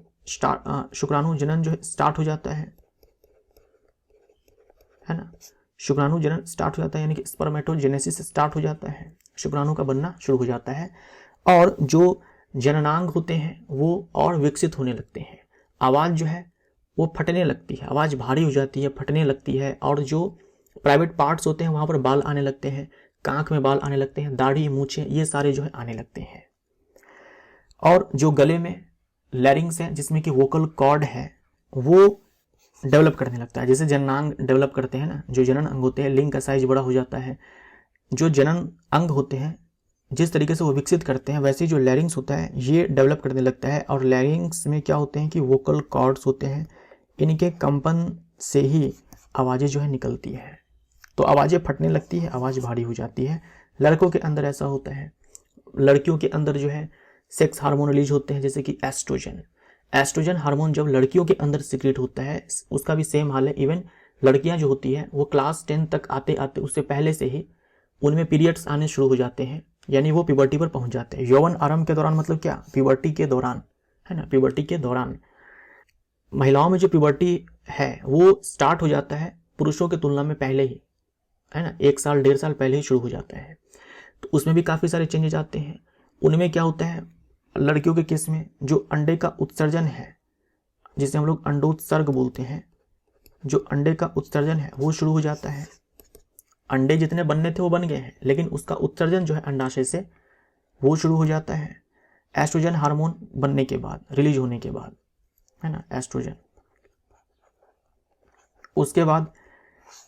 जो स्टार्ट हो जाता है ना, शुक्राणु जनन स्टार्ट हो जाता है, यानी कि स्पर्मेटोजेनेसिस स्टार्ट हो जाता है, शुक्राणु का बनना शुरू हो जाता है और जो जननांग होते हैं वो और विकसित होने लगते हैं। आवाज जो है वो फटने लगती है, आवाज भारी हो जाती है, फटने लगती है और जो प्राइवेट पार्ट्स होते हैं वहां पर बाल आने लगते हैं, कांख में बाल आने लगते हैं, दाढ़ी, मूछें, ये सारे जो है आने लगते हैं। और जो गले में लैरिंग्स है जिसमें कि वोकल कॉर्ड है वो डेवलप करने लगता है। जैसे जननांग डेवलप करते हैं ना, जो जनन अंग होते हैं, लिंग का साइज बड़ा हो जाता है। जो जनन अंग होते हैं जिस तरीके से वो विकसित करते हैं वैसे जो लैरिंग्स होता है ये डेवलप करने लगता है। और लैरिंग्स में क्या होते हैं कि वोकल कॉर्ड्स होते हैं, इनके कंपन से ही आवाज़ें जो है निकलती है, तो आवाज़ें फटने लगती है, आवाज़ भारी हो जाती है। लड़कों के अंदर ऐसा होता है, लड़कियों के अंदर जो है सेक्स हार्मोन रिलीज होते हैं जैसे कि एस्ट्रोजन। एस्ट्रोजन हार्मोन जब लड़कियों के अंदर सिक्रेट होता है उसका भी सेम हाल है। इवन लड़कियां जो होती हैं वो क्लास 10 तक आते आते उससे पहले से ही उनमें पीरियड्स आने शुरू हो जाते हैं, यानी वो प्यूबर्टी पर पहुंच जाते हैं। यौवन आरंभ के दौरान मतलब क्या, प्यूबर्टी के दौरान, है ना, प्यूबर्टी के दौरान महिलाओं में जो प्यूबर्टी है वो स्टार्ट हो जाता है पुरुषों की तुलना में पहले ही, है ना, 1 साल 1.5 साल पहले ही शुरू हो जाता है। तो उसमें भी काफ़ी सारे चेंजेस आते हैं। उनमें क्या होता है, लड़कियों के केस में जो अंडे का उत्सर्जन है जिसे हम लोग अंडोत्सर्ग बोलते हैं, जो अंडे का उत्सर्जन है वो शुरू हो जाता है। अंडे जितने बनने थे वो बन गए हैं, लेकिन उसका उत्सर्जन जो है अंडाशय से वो शुरू हो जाता है एस्ट्रोजन हार्मोन बनने के बाद, रिलीज होने के बाद, है ना, एस्ट्रोजन। उसके बाद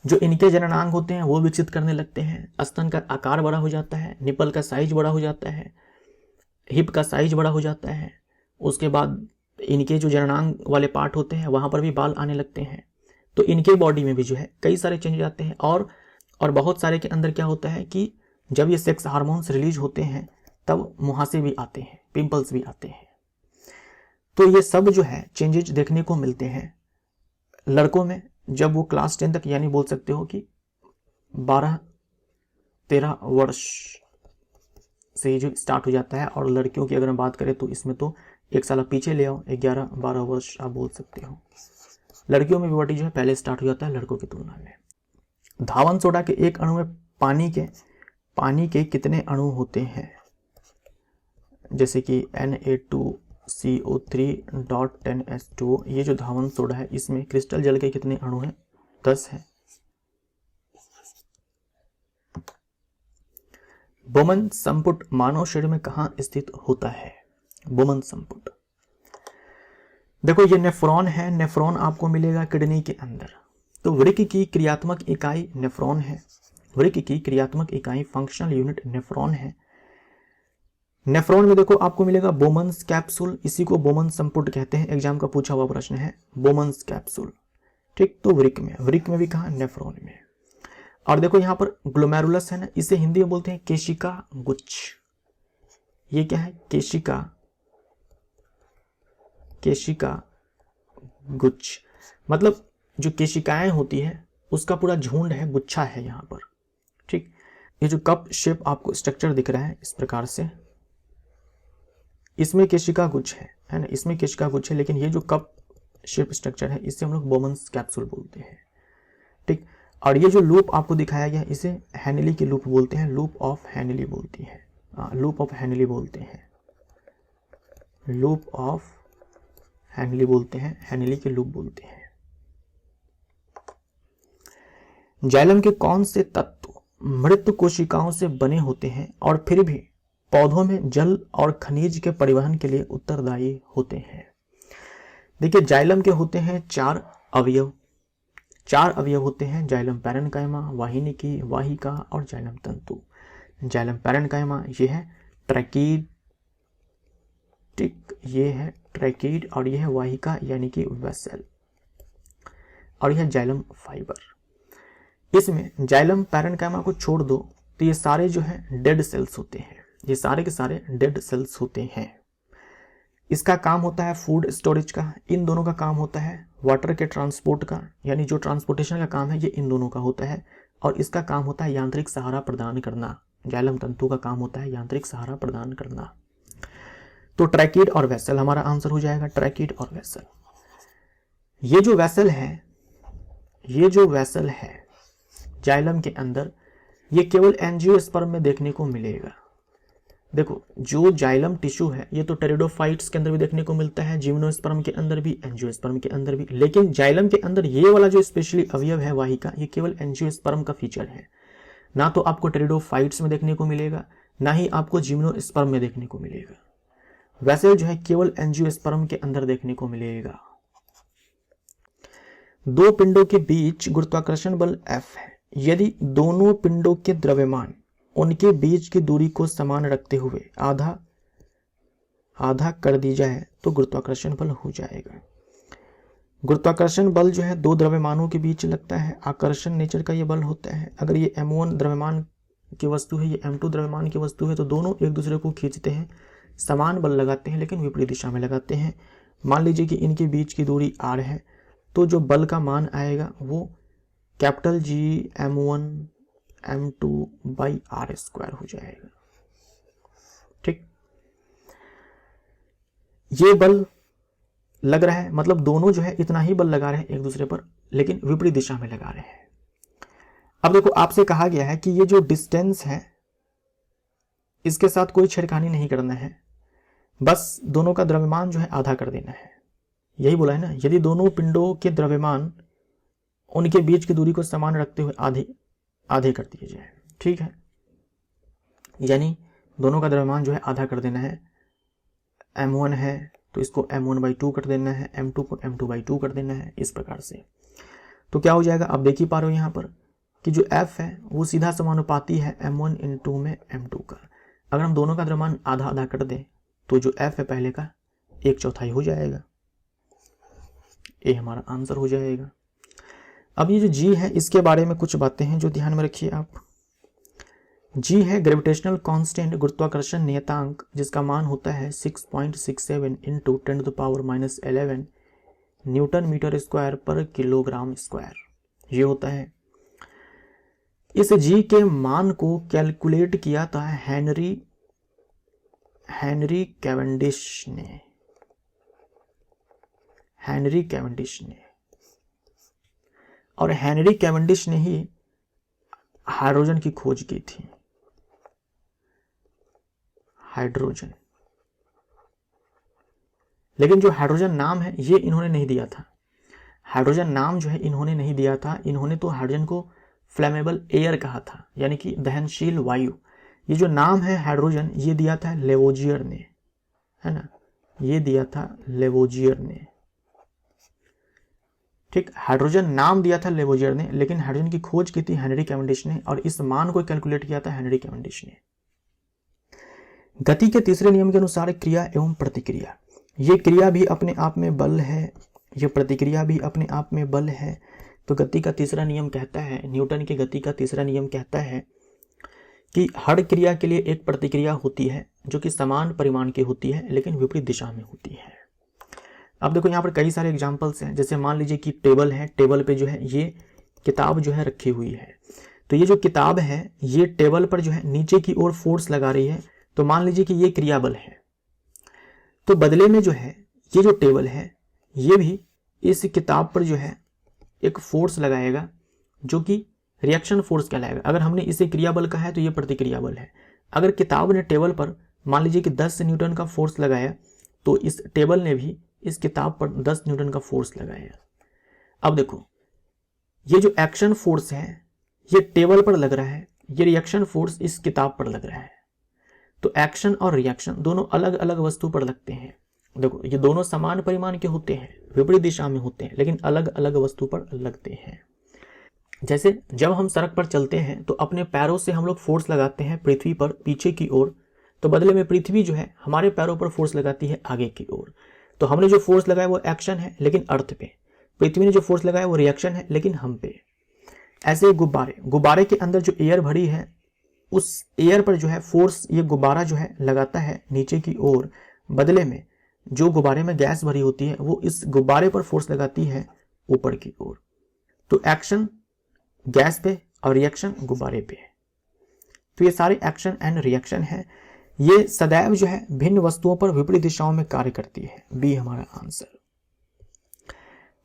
जो इनके जननांग होते हैं वो विकसित करने लगते हैं, स्तन का आकार बड़ा हो जाता है, निपल का साइज बड़ा हो जाता है, हिप का साइज बड़ा हो जाता है। उसके बाद इनके जो जननांग वाले पार्ट होते हैं वहां पर भी बाल आने लगते हैं। तो इनके बॉडी में भी जो है कई सारे चेंज आते हैं। और बहुत सारे के अंदर क्या होता है कि जब ये सेक्स हार्मोन्स रिलीज होते हैं तब मुहासे भी आते हैं, पिंपल्स भी आते हैं। तो ये सब जो है चेंजेज देखने को मिलते हैं लड़कों में जब वो क्लास 10 तक, यानी बोल सकते हो कि 12-13 वर्ष से जो स्टार्ट हो जाता है। और लड़कियों की अगर हम बात करें तो इसमें तो 1 साल पीछे ले आओ, 11-12 वर्ष आप बोल सकते हो। लड़कियों में प्यूबर्टी जो है पहले स्टार्ट हो जाता है लड़कों की तुलना में। धावन सोडा के एक अणु में पानी के कितने अणु होते हैं? जैसे कि Na2CO3.10H2O, ये जो धावन सोडा है इसमें क्रिस्टल जल के कितने अणु हैं? 10 है। बोमन संपुट मानव शरीर में कहां स्थित होता है? बोमन संपुट, देखो ये नेफ्रॉन है, नेफ्रॉन आपको मिलेगा किडनी के अंदर। तो वृक्क की क्रियात्मक इकाई नेफ्रॉन है, वृक्क की क्रियात्मक इकाई फंक्शनल यूनिट नेफ्रॉन है। नेफ्रॉन में देखो आपको मिलेगा बोमन्स कैप्सूल, इसी को बोमन संपुट कहते हैं, एग्जाम का पूछा हुआ प्रश्न है बोमन्स कैप्सूल। ठीक, तो वृक्क में भी कहाँ, नेफ्रॉन में। और देखो यहाँ पर ग्लोमेरुलस है ना, इसे हिंदी में बोलते हैं केशिका गुच्छ। ये क्या है, केशिका गुच्छ, मतलब जो केशिकाएं होती है उसका पूरा झुंड है, गुच्छा है यहाँ पर। ठीक, ये जो कप शेप आपको स्ट्रक्चर दिख रहा है इस प्रकार से, इसमें केशिका गुच्छ है ना, इसमें केशिका गुच्छ है, लेकिन ये जो कप शेप स्ट्रक्चर है इसे हम लोग बोमन्स कैप्सूल बोलते हैं। ठीक, और ये जो लूप आपको दिखाया गया इसे हैनली की लूप बोलते हैं, लूप ऑफ हैनली बोलती है, लूप ऑफ हैनली बोलते हैं, लूप ऑफ हैनली बोलते हैं, हैनली की लूप बोलते हैं। जाइलम के कौन से तत्व मृत कोशिकाओं से बने होते हैं और फिर भी पौधों में जल और खनिज के परिवहन के लिए उत्तरदायी होते हैं? देखिए, जाइलम के होते हैं 4 अवयव होते हैं, जाइलम पैरेन्काइमा, वाहिनिकी, वाहिका और जाइलम तंतु। जाइलम पैरेन्काइमा ये है ट्रैकीड, ये है ट्रैकीड, और ये है वाहिका यानी कि वेसल, और यह है जाइलम फाइबर। इसमें जाइलम पैरेन्काइमा को छोड़ दो तो ये सारे जो है डेड सेल्स होते हैं, ये सारे के सारे डेड सेल्स होते हैं। इसका काम होता है फूड स्टोरेज का, इन दोनों का काम होता है वाटर के ट्रांसपोर्ट का, यानी जो ट्रांसपोर्टेशन का काम है ये इन दोनों का होता है, और इसका काम होता है यांत्रिक सहारा प्रदान करना। जाइलम तंतु का काम होता है यांत्रिक सहारा प्रदान करना। तो ट्रैकीड और वेसल हमारा आंसर हो जाएगा, ट्रैकीड और वेसल। ये जो वेसल है जाइलम के अंदर, ये केवल एंजियोस्पर्म में देखने को मिलेगा। देखो, जो जाइलम टिश्यू है ये तो टेरिडोफाइट्स के अंदर भी देखने को मिलता है, जिम्नोस्पर्म के अंदर भी, एंजियोस्पर्म के अंदर भी, लेकिन जाइलम के अंदर ये वाला जो स्पेशली अवयव है वाहिका, ये केवल एंजियोस्पर्म का फीचर है। ना तो आपको टेरिडोफाइट्स में देखने को मिलेगा, ना ही आपको जिम्नोस्पर्म में देखने को मिलेगा। वैसे जो है केवल एंजियोस्पर्म के अंदर देखने को मिलेगा। 2 पिंडों के बीच गुरुत्वाकर्षण बल F है। यदि दोनों पिंडों के द्रव्यमान उनके बीच की दूरी को समान रखते हुए आधा कर दी जाए तो गुरुत्वाकर्षण बल हो जाएगा। गुरुत्वाकर्षण बल जो है 2 द्रव्यमानों के बीच लगता है, आकर्षण नेचर का ये बल होता है। अगर ये m1 द्रव्यमान की वस्तु है, ये m2 द्रव्यमान की वस्तु है, तो दोनों एक दूसरे को खींचते हैं, समान बल लगाते हैं लेकिन विपरीत दिशा में लगाते हैं। मान लीजिए कि इनके बीच की दूरी r है, तो जो बल का मान आएगा वो capital G m1 m2 by r square हो जाएगा। ठीक, ये बल लग रहा है, मतलब दोनों जो है इतना ही बल लगा रहे हैं एक दूसरे पर, लेकिन विपरीत दिशा में लगा रहे हैं। अब देखो, आपसे कहा गया है कि ये जो डिस्टेंस है इसके साथ कोई छेड़खानी नहीं करना है, बस दोनों का द्रव्यमान जो है आधा कर देना है। यही बोला है ना, यदि दोनों पिंडों के द्रव्यमान उनके बीच की दूरी को समान रखते हुए आधे कर दिए जाए। ठीक है, यानी दोनों का द्रव्यमान जो है आधा कर देना है। m1 है तो इसको m1/2 कर देना है, m2 को m2/2 कर देना है, इस प्रकार से। तो क्या हो जाएगा, आप देख ही पा रहे हो यहाँ पर कि जो f है वो सीधा समानुपाती है m1 × में m2 का। अगर हम दोनों का द्रव्यमान आधा आधा कर दें तो जो f है पहले का 1/4 हो जाएगा, ये हमारा आंसर हो जाएगा। अब ये जो g है इसके बारे में कुछ बातें हैं जो ध्यान में रखिए आप। g है ग्रेविटेशनल कांस्टेंट, गुरुत्वाकर्षण नियतांक, जिसका मान होता है 6.67 × 10⁻11 न्यूटन मीटर स्क्वायर पर किलोग्राम स्क्वायर, ये होता है। इस g के मान को कैलकुलेट किया था हेनरी कैवेंडिश ने, और हेनरी कैवेंडिश ने ही हाइड्रोजन की खोज की थी। हाइड्रोजन, लेकिन जो हाइड्रोजन नाम है ये इन्होंने नहीं दिया था। हाइड्रोजन नाम जो है इन्होंने नहीं दिया था, इन्होंने तो हाइड्रोजन को फ्लेमेबल एयर कहा था, यानी कि दहनशील वायु। ये जो नाम है हाइड्रोजन ये दिया था लेवोजियर ने, है ना, ये दिया था लेवोजियर ने। ठीक, हाइड्रोजन नाम दिया था लेवोजियर ने, लेकिन हाइड्रोजन की खोज की थी हेनरी कैवेंडिश ने, और इस मान को कैलकुलेट किया था हेनरी कैवेंडिश ने। गति के तीसरे नियम के अनुसार क्रिया एवं प्रतिक्रिया, ये क्रिया भी अपने आप में बल है, ये प्रतिक्रिया भी अपने आप में बल है। तो गति का तीसरा नियम कहता है, न्यूटन की गति का तीसरा नियम कहता है कि हर क्रिया के लिए एक प्रतिक्रिया होती है जो कि समान परिमाण की होती है लेकिन विपरीत दिशा में होती है। अब देखो यहाँ पर कई सारे एग्जाम्पल्स हैं। जैसे मान लीजिए कि टेबल है, टेबल पे जो है ये किताब जो है रखी हुई है। तो ये जो किताब है ये टेबल पर जो है नीचे की ओर फोर्स लगा रही है। तो मान लीजिए कि ये क्रियाबल है, तो बदले में जो है ये जो टेबल है ये भी इस किताब पर जो है एक फोर्स लगाएगा जो कि रिएक्शन फोर्स कहलाएगा। अगर हमने इसे क्रियाबल कहा है तो ये प्रतिक्रिया बल है। अगर किताब ने टेबल पर मान लीजिए कि 10 न्यूटन का फोर्स लगाया तो इस टेबल ने भी इस किताब पर 10 न्यूटन का फोर्स लगाया। अब देखो ये जो एक्शन फोर्स है ये टेबल पर लग रहा है, ये रिएक्शन फोर्स इस किताब पर लग रहा है। तो एक्शन और रिएक्शन दोनों अलग अलग वस्तु पर लगते हैं। देखो ये दोनों समान परिमाण के होते हैं, विपरीत दिशा में होते हैं, लेकिन अलग अलग वस्तु पर लगते हैं। जैसे जब हम सड़क पर चलते हैं तो अपने पैरों से हम लोग फोर्स लगाते हैं पृथ्वी पर पीछे की ओर, तो बदले में पृथ्वी जो है हमारे पैरों पर फोर्स लगाती है आगे की ओर। तो हमने जो फोर्स लगाया वो एक्शन है लेकिन अर्थ पे, पृथ्वी ने जो फोर्स लगाया वो रिएक्शन है लेकिन हम पे। ऐसे गुब्बारे के अंदर जो एयर भरी है उस एयर पर जो है फोर्स ये गुब्बारा जो है लगाता है नीचे की ओर, बदले में जो गुब्बारे में गैस भरी होती है वो इस गुब्बारे पर फोर्स लगाती है ऊपर की ओर। तो एक्शन गैस पे और रिएक्शन गुब्बारे पे। तो ये सारे एक्शन एंड रिएक्शन है, ये सदैव जो है भिन्न वस्तुओं पर विपरीत दिशाओं में कार्य करती है। बी हमारा आंसर।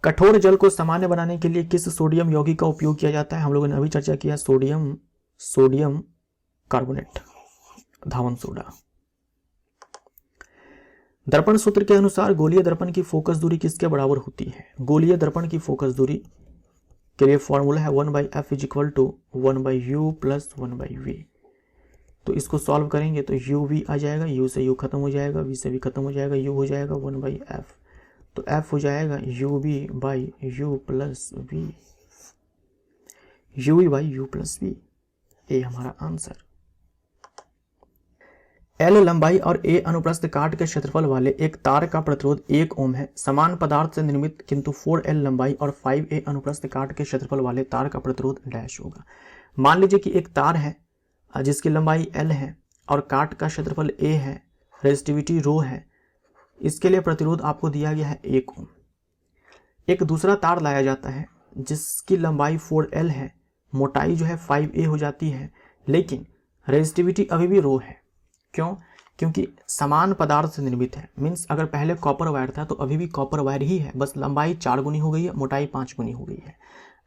कठोर जल को सामान्य बनाने के लिए किस सोडियम यौगिक का उपयोग किया जाता है? हम लोगों ने अभी चर्चा किया सोडियम कार्बोनेट, धावन सोडा। दर्पण सूत्र के अनुसार गोलीय दर्पण की फोकस दूरी किसके बराबर होती है? गोलीय दर्पण की फोकस दूरी के लिए फॉर्मूला है 1/f = 1/u + 1/v। तो इसको सॉल्व करेंगे तो uv आ जाएगा, u से u खत्म हो जाएगा, v से v खत्म हो जाएगा, u हो जाएगा 1/f। तो f हो जाएगा uv/u + v, uv/u + v। ए हमारा आंसर। L लंबाई और A अनुप्रस्थ काट के क्षेत्रफल वाले एक तार का प्रतिरोध 1 ओम है। समान पदार्थ से निर्मित किंतु 4L लंबाई और 5A अनुप्रस्थ काट के क्षेत्रफल वाले तार का प्रतिरोध डैश होगा। मान लीजिए कि एक तार है जिसकी लंबाई L है और काट का क्षेत्रफल A है, रेजिस्टिविटी ρ है। इसके लिए प्रतिरोध आपको दिया गया है 1 ओम। एक दूसरा तार लाया जाता है जिसकी लंबाई 4L है, मोटाई जो है 5A हो जाती है, लेकिन रेजिस्टिविटी अभी भी ρ है। क्यों? क्योंकि समान पदार्थ से निर्मित है। मीन्स अगर पहले कॉपर वायर था तो अभी भी कॉपर वायर ही है, बस लंबाई 4 गुनी हो गई है, मोटाई 5 गुनी हो गई है।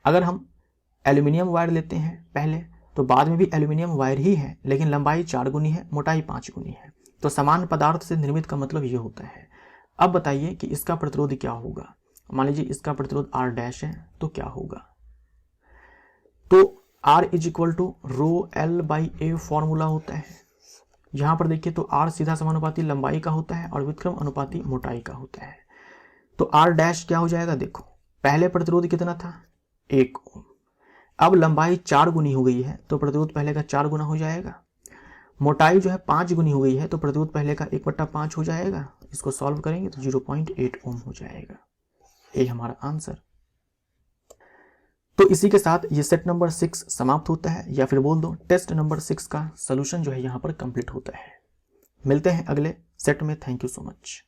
अगर हम एल्यूमिनियम वायर लेते हैं पहले तो बाद में भी एल्यूमिनियम वायर ही है, लेकिन लंबाई 4 गुनी है, मोटाई 5 गुनी है। तो समान पदार्थ से निर्मित का मतलब ये होता है। अब बताइए कि इसका प्रतिरोध क्या होगा। मान लीजिए इसका प्रतिरोध R डैश है तो क्या होगा? तो R = ρL/A फॉर्मूला होता है। यहां पर देखिए तो R सीधा समानुपाती लंबाई का होता है और व्युत्क्रम अनुपाती मोटाई का होता है। तो R डैश क्या हो जाएगा? देखो पहले प्रतिरोध कितना था? 1 ओम। अब लंबाई 4 गुनी हो गई है तो प्रतिरोध पहले का 4 गुना हो जाएगा। मोटाई जो है 5 गुनी हो गई है तो प्रतिरोध पहले का 1/5 हो जाएगा। इसको सॉल्व करेंगे तो 0.8 ओम हो जाएगा। ये हमारा आंसर। तो इसी के साथ ये सेट नंबर 6 समाप्त होता है, या फिर बोल दो टेस्ट नंबर 6 का सॉल्यूशन जो है यहाँ पर कंप्लीट होता है। मिलते हैं अगले सेट में। Thank you so much.